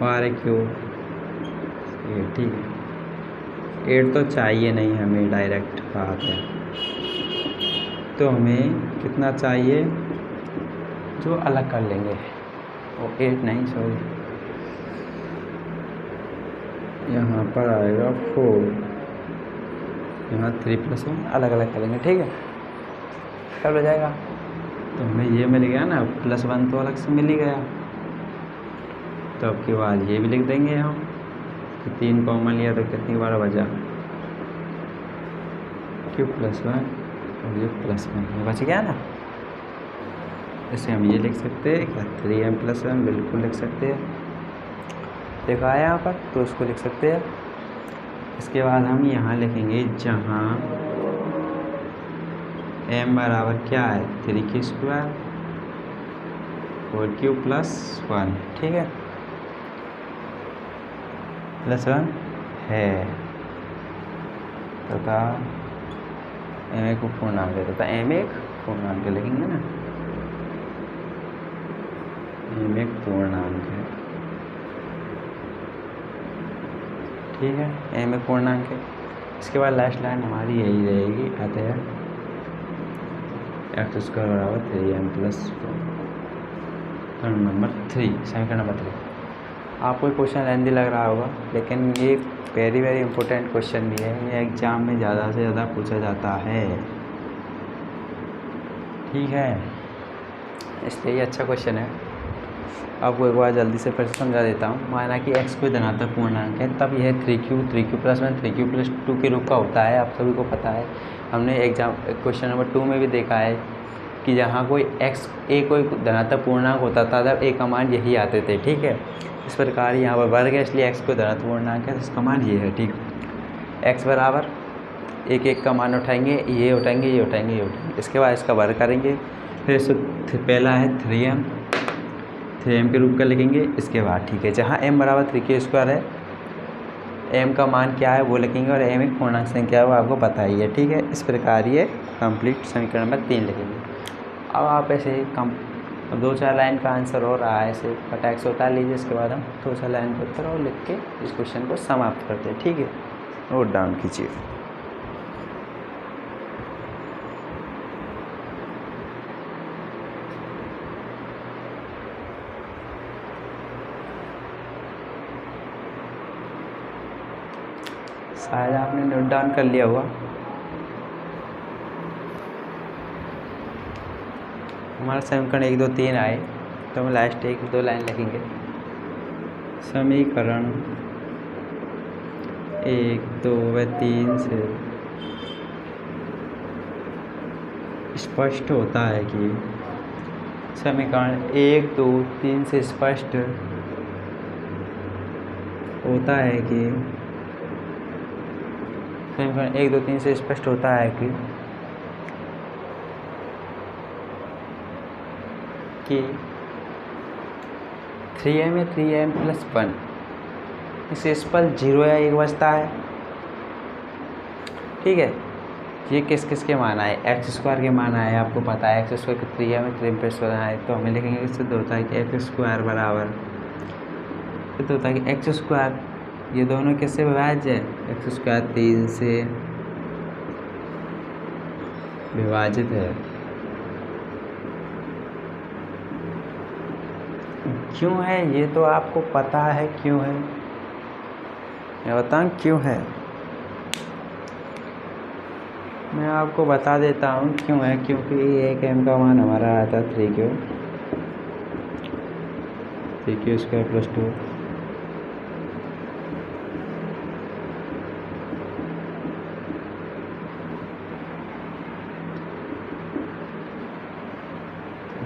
/3, ठीक है, 8 तो चाहिए नहीं हमें, डायरेक्ट बात है, तो हमें कितना चाहिए, जो अलग कर लेंगे, वो 8 नहीं, सॉरी, यहाँ पर आएगा 4, यहाँ 3 + 1 अलग अलग करेंगे, ठीक है, कब हो जाएगा। तो हमें ये मिल गया ना, +1 तो अलग से मिल ही गया, तो अब के बाद ये भी लिख देंगे हम, तो 3 कॉमन लिया तो कितनी बार बचा, q + 1 और ये +1, ये बच गया ना। इसे हम ये लिख सकते हैं क्या, 3m + 1 बिल्कुल लिख सकते हैं, देखा है यहाँ पर, तो उसको लिख सकते हैं। इसके बाद हम यहाँ लिखेंगे, जहाँ m बराबर क्या है 3q² और q + 1, ठीक है, +1 है, तथा m1 को पूर्णांक है तथा m1 पूर्णांक लिखेंगे ना, m1 पूर्णांक है, ठीक है, m1 पूर्णांक है। इसके बाद लास्ट लाइन हमारी यही रहेगी, अतः x² बराबर 3m + 4 नंबर 3, समीकरण नंबर 3। आपको क्वेश्चन लेंथी लग रहा होगा, लेकिन ये वेरी इंपॉर्टेंट क्वेश्चन भी है, ये एग्ज़ाम में ज़्यादा से ज़्यादा पूछा जाता है, ठीक है, इसलिए ये अच्छा क्वेश्चन है। आपको एक बार जल्दी से फिर समझा देता हूँ। माना कि x कोई धनात्मक पूर्णांक है, तब यह 3q + 1 3q + 2 के रूप का होता है। आप सभी को पता है, हमने एग्जाम क्वेश्चन नंबर 2 में भी देखा है कि जहाँ कोई कोई धनात्मक पूर्णांक होता था तब a का मान यही आते थे, ठीक है। इस प्रकार यहाँ पर वर्ग है, इसलिए x कोई धनात्मक पूर्णांक है तो इसका मान ये है, ठीक। x बराबर एक का मान उठाएंगे, ये उठाएंगे, ये उठाएंगे, ये उठाएंगे, इसके बाद इसका वर्ग करेंगे। फिर पहला है 3m के रूप का लिखेंगे। इसके बाद ठीक है, जहाँ m बराबर 3k² है, m का मान क्या है वो लिखेंगे, और m एक पूर्णांक संख्या है वो आपको पता ही है, ठीक है। इस प्रकार ये कंप्लीट समीकरण नंबर 3 लिखेंगे। अब आप ऐसे अब 2-4 लाइन का आंसर हो रहा है, ऐसे फटाक से उतार लीजिए। इसके बाद हम 2-4 लाइन का उत्तर और लिख के इस क्वेश्चन को समाप्त करते हैं, ठीक है। नोट डाउन कीजिए। शायद आपने नोट डाउन कर लिया होगा। हमारा समीकरण 1 2 3 आए तो हम लास्ट 1-2 लाइन लिखेंगे। समीकरण 1 2 व 3 से स्पष्ट होता है कि समीकरण 1 2 3 से स्पष्ट होता है कि समीकरण 1 2 3 से स्पष्ट होता है कि 3m में 3m + 1 इस पर 0 या 1 बचता है, ठीक है। ये किस किस के मान आए, x² के मान आए, आपको पता है x² के 3m में 3m + 1 आए, तो हमें लिखेंगे कि सिद्ध होता है कि x² बराबर सिद्ध होता है कि x², ये दोनों किससे विभाज्य है, x² 3 से विभाजित है। क्यों है ये तो आपको पता है क्यों है, मैं बताऊँ क्यों है, मैं आपको बता देता हूँ क्यों है। क्योंकि एक m का मान हमारा आया था 3q² + 2,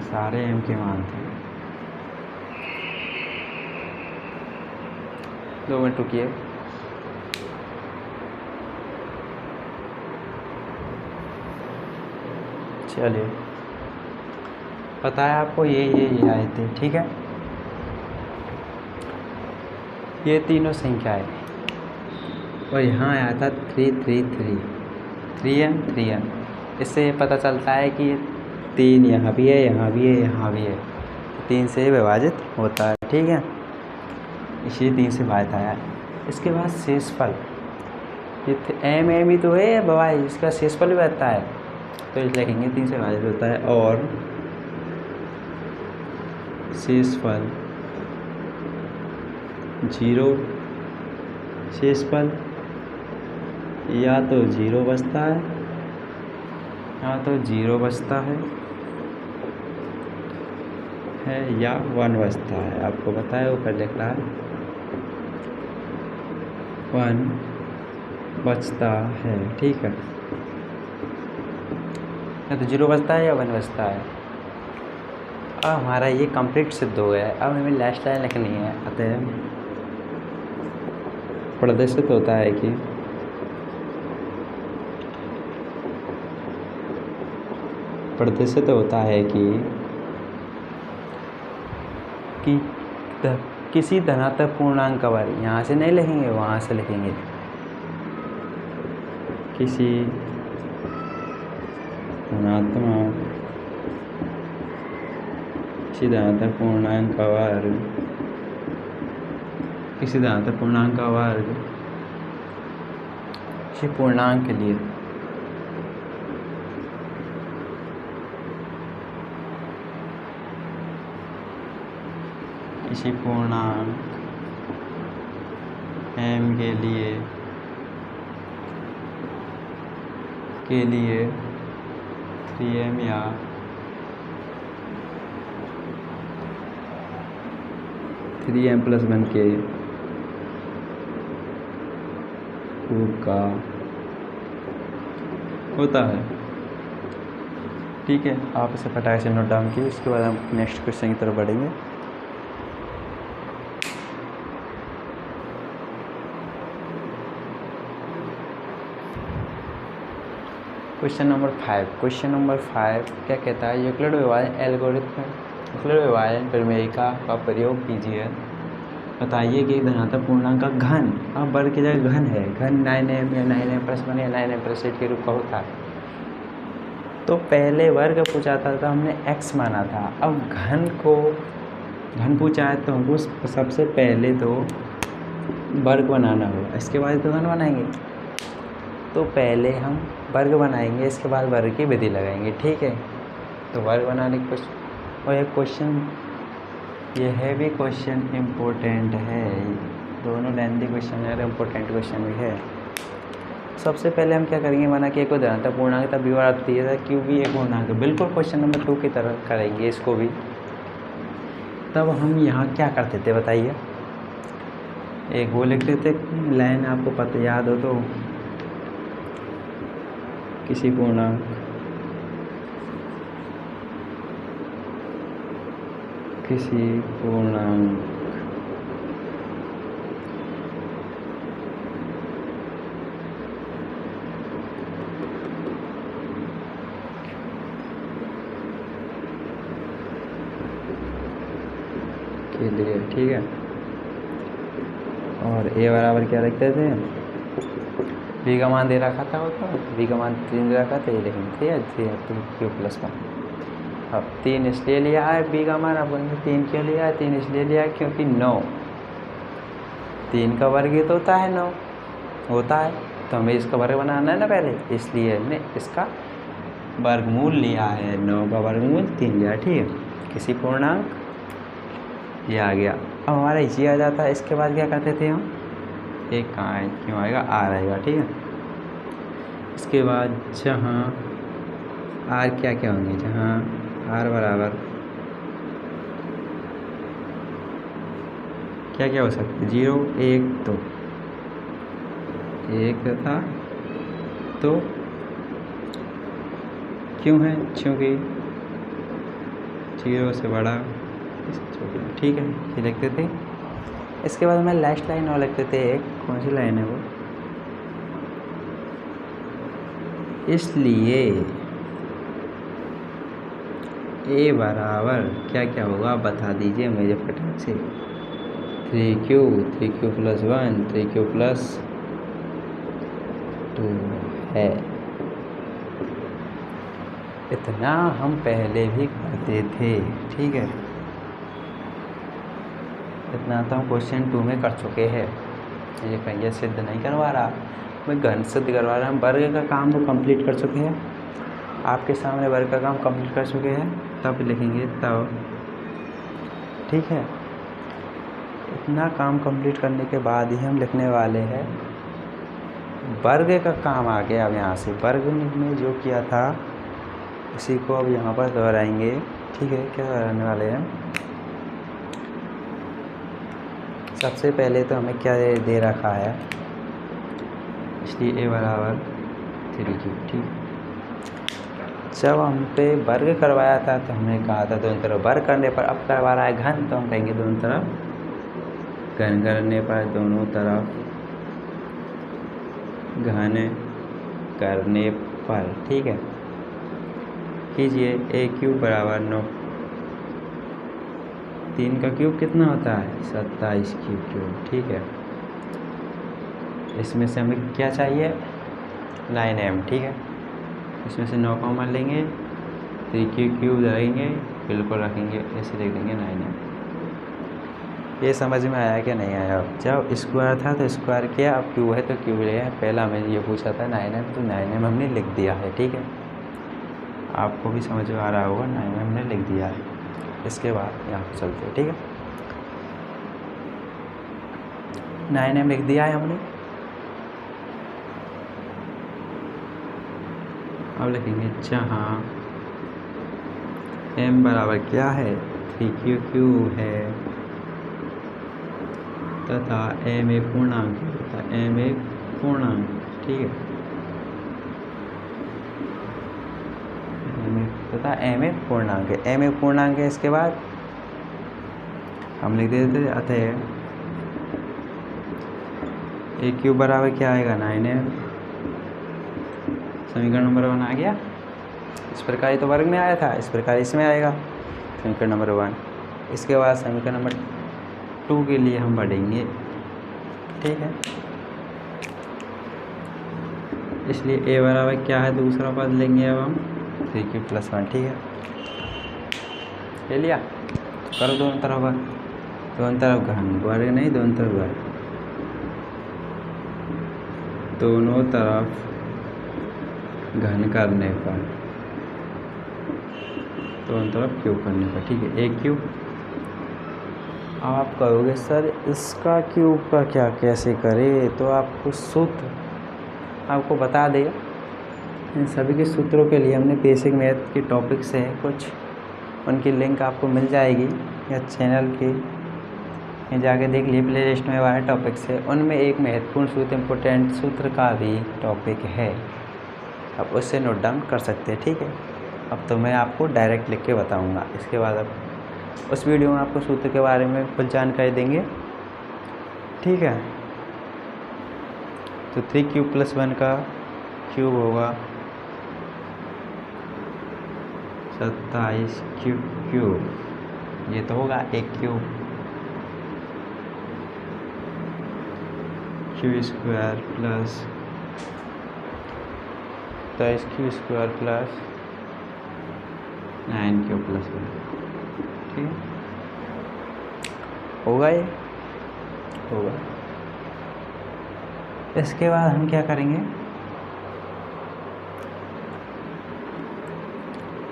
सारे m के मान थे। 2 मिनट रुकिए। चलिए, पता है आपको ये आए थे, ठीक है। ये तीनों संख्याएं और यहाँ आया था 3m। इससे पता चलता है कि 3 यहाँ भी है, यहाँ भी है, यहाँ भी है, 3 से विभाजित होता है, ठीक है। इसी 3 से विभाजित आया। इसके बाद शेषफल, ये m ही तो है बाबा, इसका शेषफल भी आता है, तो इस लिखेंगे 3 से विभाजित होता है। और शेषफल 0, शेषफल या तो 0 बचता है या तो 0 बचता है या 1 बचता है। आपको पता है ऊपर लिख रहा है 1 बचता है, ठीक है। या तो 0 बचता है या 1 बचता है। अब हमारा ये कंप्लीट सिद्ध हो गया है। अब हमें लास्ट लाइन लिखनी है। अतः प्रदर्शित होता है कि किसी धनात्मक पूर्णांक का वर्ग, यहाँ से नहीं लिखेंगे, वहाँ से लिखेंगे। किसी धनात्मक पूर्णांक का वर्ग किसी पूर्णांक के लिए किसी पूर्णांक m के लिए 3m या 3m+1 के क्यूब का होता है। ठीक है, आप इसे फटाक से नोट डाउन कीजिए। उसके बाद हम नेक्स्ट क्वेश्चन की तरफ बढ़ेंगे। क्वेश्चन नंबर 5 क्या कहता है? यूक्लिड विभाजन प्रमेय का प्रयोग कीजिए। बताइए कि एक धनात्मक पूर्णांक का घन, अब वर्ग की जगह घन है, घन 9m या 9m+1 या 9m+8 के रूप का होता है। तो पहले वर्ग पूछा था तो हमने x माना था। अब घन पूछा है तो हमको सबसे पहले तो वर्ग बनाना होगा, इसके बाद तो घन बनाएंगे। तो पहले हम वर्ग बनाएंगे, इसके बाद वर्ग की विधि लगाएंगे। ठीक है, तो वर्ग बनाने की और एक क्वेश्चन, यह भी क्वेश्चन इम्पोर्टेंट है। दोनों लेंथी क्वेश्चन है और इम्पोर्टेंट क्वेश्चन भी है। सबसे पहले हम क्या करेंगे, माना कि एक धनात्मक पूर्णांक तब विवरण दिया था क्यों भी एक पूर्णांक, बिल्कुल क्वेश्चन नंबर 2 की तरह करेंगे इसको भी। तब हम यहाँ क्या करते थे बताइए? एक वो लिखते थे, लाइन आपको पता याद हो तो, किसी पूर्णांक के लिए, ठीक है। और a बराबर क्या रखते थे? b का मान दे रखा था, b का मान 3 दे रखा था, ये लिखेंगे 3 अब 3 इसलिए लिया है b का मान। अब 3 क्यों लिया है? 3 इसलिए लिया है क्योंकि 9 3 का वर्ग ही तो होता है, 9 होता है, तो हमें इसका वर्ग बनाना है ना पहले, इसलिए हमने इसका वर्गमूल लिया है। 9 का वर्गमूल 3 लिया, ठीक है। किसी पूर्णांक ये आ गया। अब हमारा इसी आ जाता है। इसके बाद क्या करते थे हम? एक कहाँ है, क्यों आएगा? आर आएगा, ठीक है। इसके बाद जहाँ आर क्या होंगे, जहाँ आर बराबर क्या हो सकता है? 0 1 2 1 था तो क्यों है? क्योंकि 0 से बड़ा, ठीक है, ये लिखते थे। इसके बाद हमें लास्ट लाइन और लिखते थे, एक कौन सी लाइन है वो? इसलिए a बराबर क्या होगा आप बता दीजिए मुझे फटाक से। 3q + 1 3q + 2 है। इतना हम पहले भी करते थे, ठीक है। इतना तो हम क्वेश्चन 2 में कर चुके हैं। ये कहीं सिद्ध नहीं करवा रहा, मैं घन सिद्ध करवा रहा हूँ। वर्ग का काम तो कंप्लीट कर चुके हैं, आपके सामने वर्ग का काम कंप्लीट कर चुके हैं। तब लिखेंगे तब, ठीक है। इतना काम कंप्लीट करने के बाद ही हम लिखने वाले हैं वर्ग का काम। आ गया अब यहाँ से वर्ग में जो किया था उसी को अब यहाँ पर दोहराएंगे, ठीक है। क्या दोहराने वाले हैं? सबसे पहले तो हमें क्या दे रखा है, इसलिए a बराबर 3q, ठीक। जब हम पे वर्ग करवाया था तो हमने कहा था दोनों तरफ वर्ग करने पर, अब करवा रहा है घन तो हम कहेंगे दोनों तरफ घन करने पर, दोनों तरफ घन करने पर, ठीक है। कीजिए a³ बराबर 9, 3 का क्यूब कितना होता है? 27 क्यूब, ठीक है। इसमें से हमें क्या चाहिए? 9m, ठीक है। इसमें से 9 कॉमन लेंगे, 3q क्यूब रहेंगे, बिल्कुल रखेंगे, ऐसे लिख देंगे 9m। ये समझ में आया क्या नहीं आया? जब स्क्वायर था तो स्क्वायर किया, अब क्यूब है तो क्यूब लिया। पहला मैंने ये पूछा था 9m, तो 9m हमने लिख दिया है, ठीक है। आपको भी समझ में आ रहा होगा, 9m हमने लिख दिया है। इसके बाद यहाँ पर चलते हैं, ठीक है। 9m लिख दिया है हमने। अब लिखेंगे जहाँ m बराबर क्या है, 3q क्यूब है तथा m एक पूर्णांक है, तथा m एक पूर्णांक, ठीक है, तथा m एक पूर्णांक है, m एक पूर्णांक है। इसके बाद हम लिख देते थे अतः a क्यूब बराबर क्या आएगा, 9m। समीकरण नंबर 1 आ गया। इस प्रकार ये तो वर्ग में आया था, इस प्रकार इसमें आएगा समीकरण नंबर 1। इसके बाद समीकरण नंबर 2 के लिए हम बढ़ेंगे, ठीक है। इसलिए a बराबर क्या है, दूसरा पद लेंगे अब हम 3q + 1, ठीक है। ले लिया, करो दोनों तरफ वर्ग, दोनों तरफ घन, वर्ग नहीं, दोनों तरफ वर्ग, दोनों तरफ घन करने पर, दोनों तरफ क्यूब करने पर, ठीक है। एक क्यूब। अब आप कहोगे सर इसका क्यूब का क्या कैसे करें, तो आपको सूत्र आपको बता देगा। इन सभी के सूत्रों के लिए हमने बेसिक मैथ के टॉपिक से कुछ, उनकी लिंक आपको मिल जाएगी या चैनल के में जाके देख लिए, प्ले लिस्ट में वाले टॉपिक से। उनमें एक महत्वपूर्ण सूत्र, इम्पोर्टेंट सूत्र का भी टॉपिक है, आप उससे नोट डाउन कर सकते हैं, ठीक है। अब तो मैं आपको डायरेक्ट लिख के बताऊँगा। इसके बाद अब उस वीडियो में आपको सूत्र के बारे में कुछ जानकारी देंगे, ठीक है। तो 3q + 1 का क्यूब होगा 27q क्यूब, ये तो होगा एक cube, q² plus 23q² plus 9q + 1, ठीक है, होगा ये, होगा। इसके बाद हम क्या करेंगे,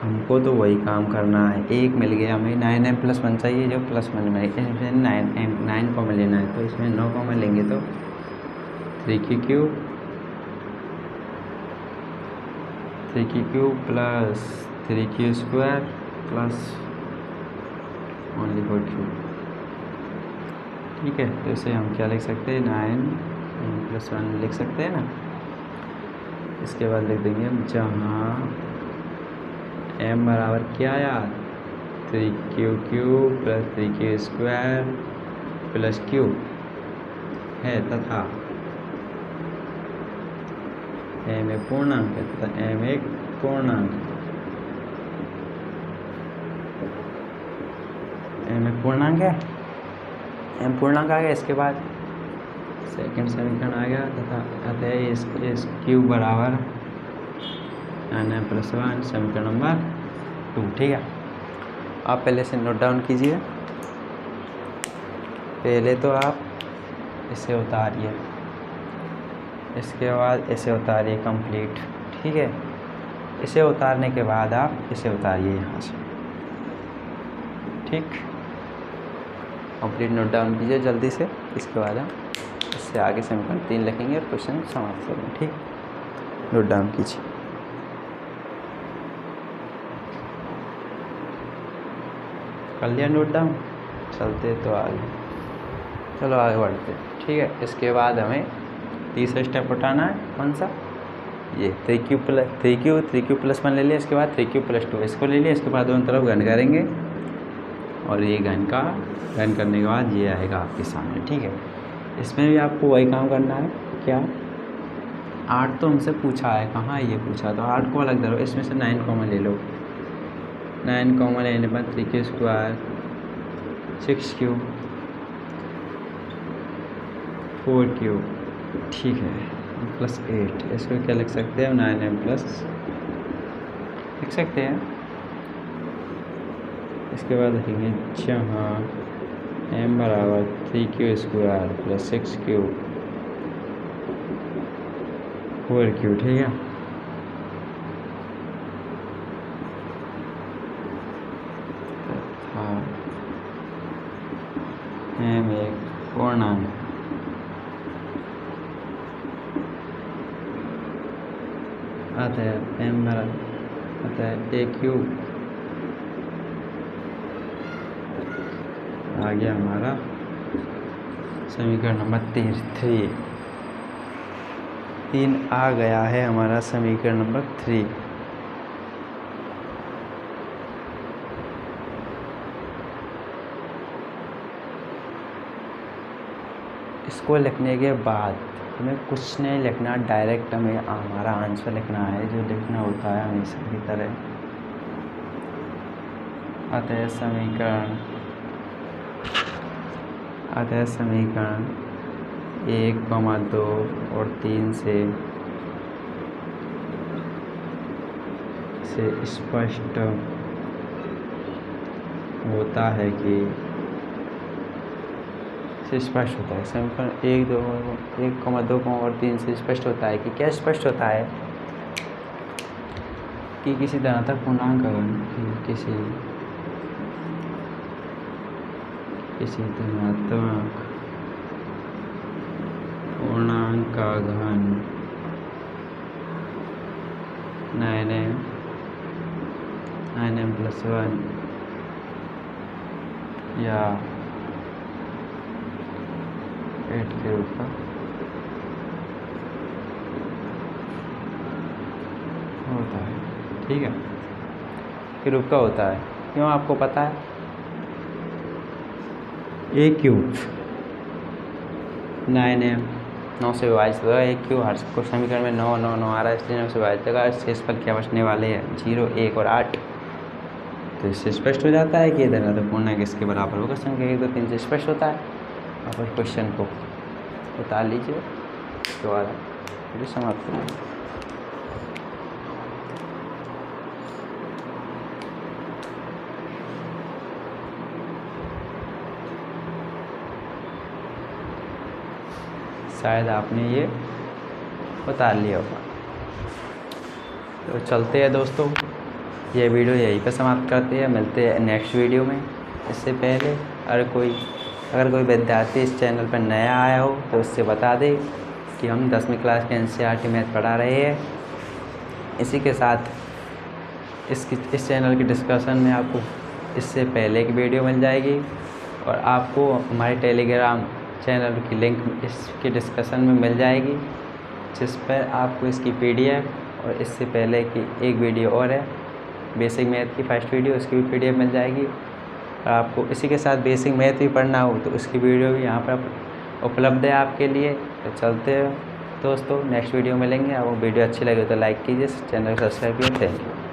हमको तो वही काम करना है। एक मिल गया हमें, 9m + 1 चाहिए, जो +1 में इसमें 9 कॉमन लेना है, तो इसमें 9 कॉमन लेंगे तो 3q cube plus 3q² plus only 4q, ठीक है। तो इसे हम क्या लिख सकते हैं, 9m + 1 लिख सकते हैं ना। इसके बाद लिख देंगे हम जहाँ m बराबर क्या आया, 3q cube plus 3q² plus q है, तथा m एक पूर्णांक है, तथा m एक पूर्णांक, m एक पूर्णांक है, m पूर्णांक आ गया। इसके बाद सेकंड समीकरण आ गया, तथा अतः इस क्यूब बराबर 9m + 1, समीकरण नंबर 2, ठीक है। आप पहले से नोट डाउन कीजिए। पहले तो आप इसे उतारिए, इसके बाद इसे उतारिए कंप्लीट, ठीक है। इसे उतारने के बाद आप इसे उतारिए यहाँ से, ठीक। कंप्लीट नोट डाउन कीजिए जल्दी से। इसके बाद हम इससे आगे समीकरण 3 लिखेंगे और क्वेश्चन समाप्त करेंगे, ठीक। नोट डाउन कीजिए। कर लिया नोट डाउन, चलते तो आगे, चलो आगे बढ़ते, ठीक है। इसके बाद हमें तीसरा स्टेप उठाना है, कौन सा, ये 3q + 1 ले लिया। इसके बाद 3q + 2 इसको ले लिया। इसके बाद दोनों तरफ घन करेंगे, और ये घन करने के बाद ये आएगा आपके सामने, ठीक है। इसमें भी आपको वही काम करना है, क्या, 8 तो हमसे पूछा है, कहाँ ये पूछा, तो 8 को अलग धरो, इसमें से 9 कॉमन ले लो। 9 कॉमन लेने पर 3q² 6q 4q, ठीक है। प्लस 8, इसको क्या लिख सकते हैं 9m प्लस लिख सकते हैं। इसके बाद लिखेंगे जहाँ m बराबर 3q² प्लस 6q 4q, ठीक है। हाँ, m एक पूर्णांक आता है, m बराबर आता है aq, आ गया हमारा समीकरण नंबर 3 आ गया है हमारा समीकरण नंबर 3। इसको लिखने के बाद हमें कुछ नहीं लिखना, डायरेक्ट हमें हमारा आंसर लिखना है जो लिखना होता है हमेशा की तरह। आता है समीकरण 1, 2 और 3 से स्पष्ट होता है कि समीकरण 1, 2 और 3 से स्पष्ट होता है कि क्या स्पष्ट होता है कि किसी धनात्मक पूर्णांक किसी धनात्मक पूर्णांक का घन 9m प्लस 1 या 8 के रूप का होता है, ठीक है, के रूप का होता है। क्यों आपको पता है, a³ 9m 9 से विभाजित होगा। a³ हर कुछ समीकरण में 9 9 9 आ रहा है, इसलिए 9 से विभाजित होगा। शेष पर क्या बचने वाले हैं 0, 1 और 8। तो इससे स्पष्ट हो जाता है कि धनात्मक पूर्णांक किसके बराबर होगा। संख्या 1, 2, 3 से स्पष्ट होता है। आप उस क्वेश्चन को उतार लीजिए, दोबारा फिर समाप्त करेंगे। शायद आपने ये उतार लिया होगा। तो चलते हैं दोस्तों, ये वीडियो यहीं पर समाप्त करते हैं। मिलते हैं नेक्स्ट वीडियो में। इससे पहले अगर कोई विद्यार्थी इस चैनल पर नया आया हो तो उससे बता दे कि हम 10वीं क्लास के NCERT मैथ पढ़ा रहे हैं। इसी के साथ इस चैनल की डिस्कशन में आपको इससे पहले की वीडियो मिल जाएगी और आपको हमारे टेलीग्राम चैनल की लिंक इसके डिस्कशन में मिल जाएगी, जिस पर आपको इसकी PDF और इससे पहले की एक वीडियो और है बेसिक मैथ की फर्स्ट वीडियो, उसकी भी PDF मिल जाएगी। और आपको इसी के साथ बेसिक मैथ भी पढ़ना हो तो उसकी वीडियो भी यहाँ पर उपलब्ध है आपके लिए। तो चलते हैं दोस्तों, नेक्स्ट वीडियो मिलेंगे। आपको वीडियो अच्छी लगे तो लाइक कीजिए, चैनल को सब्सक्राइब कीजिए। Thank you.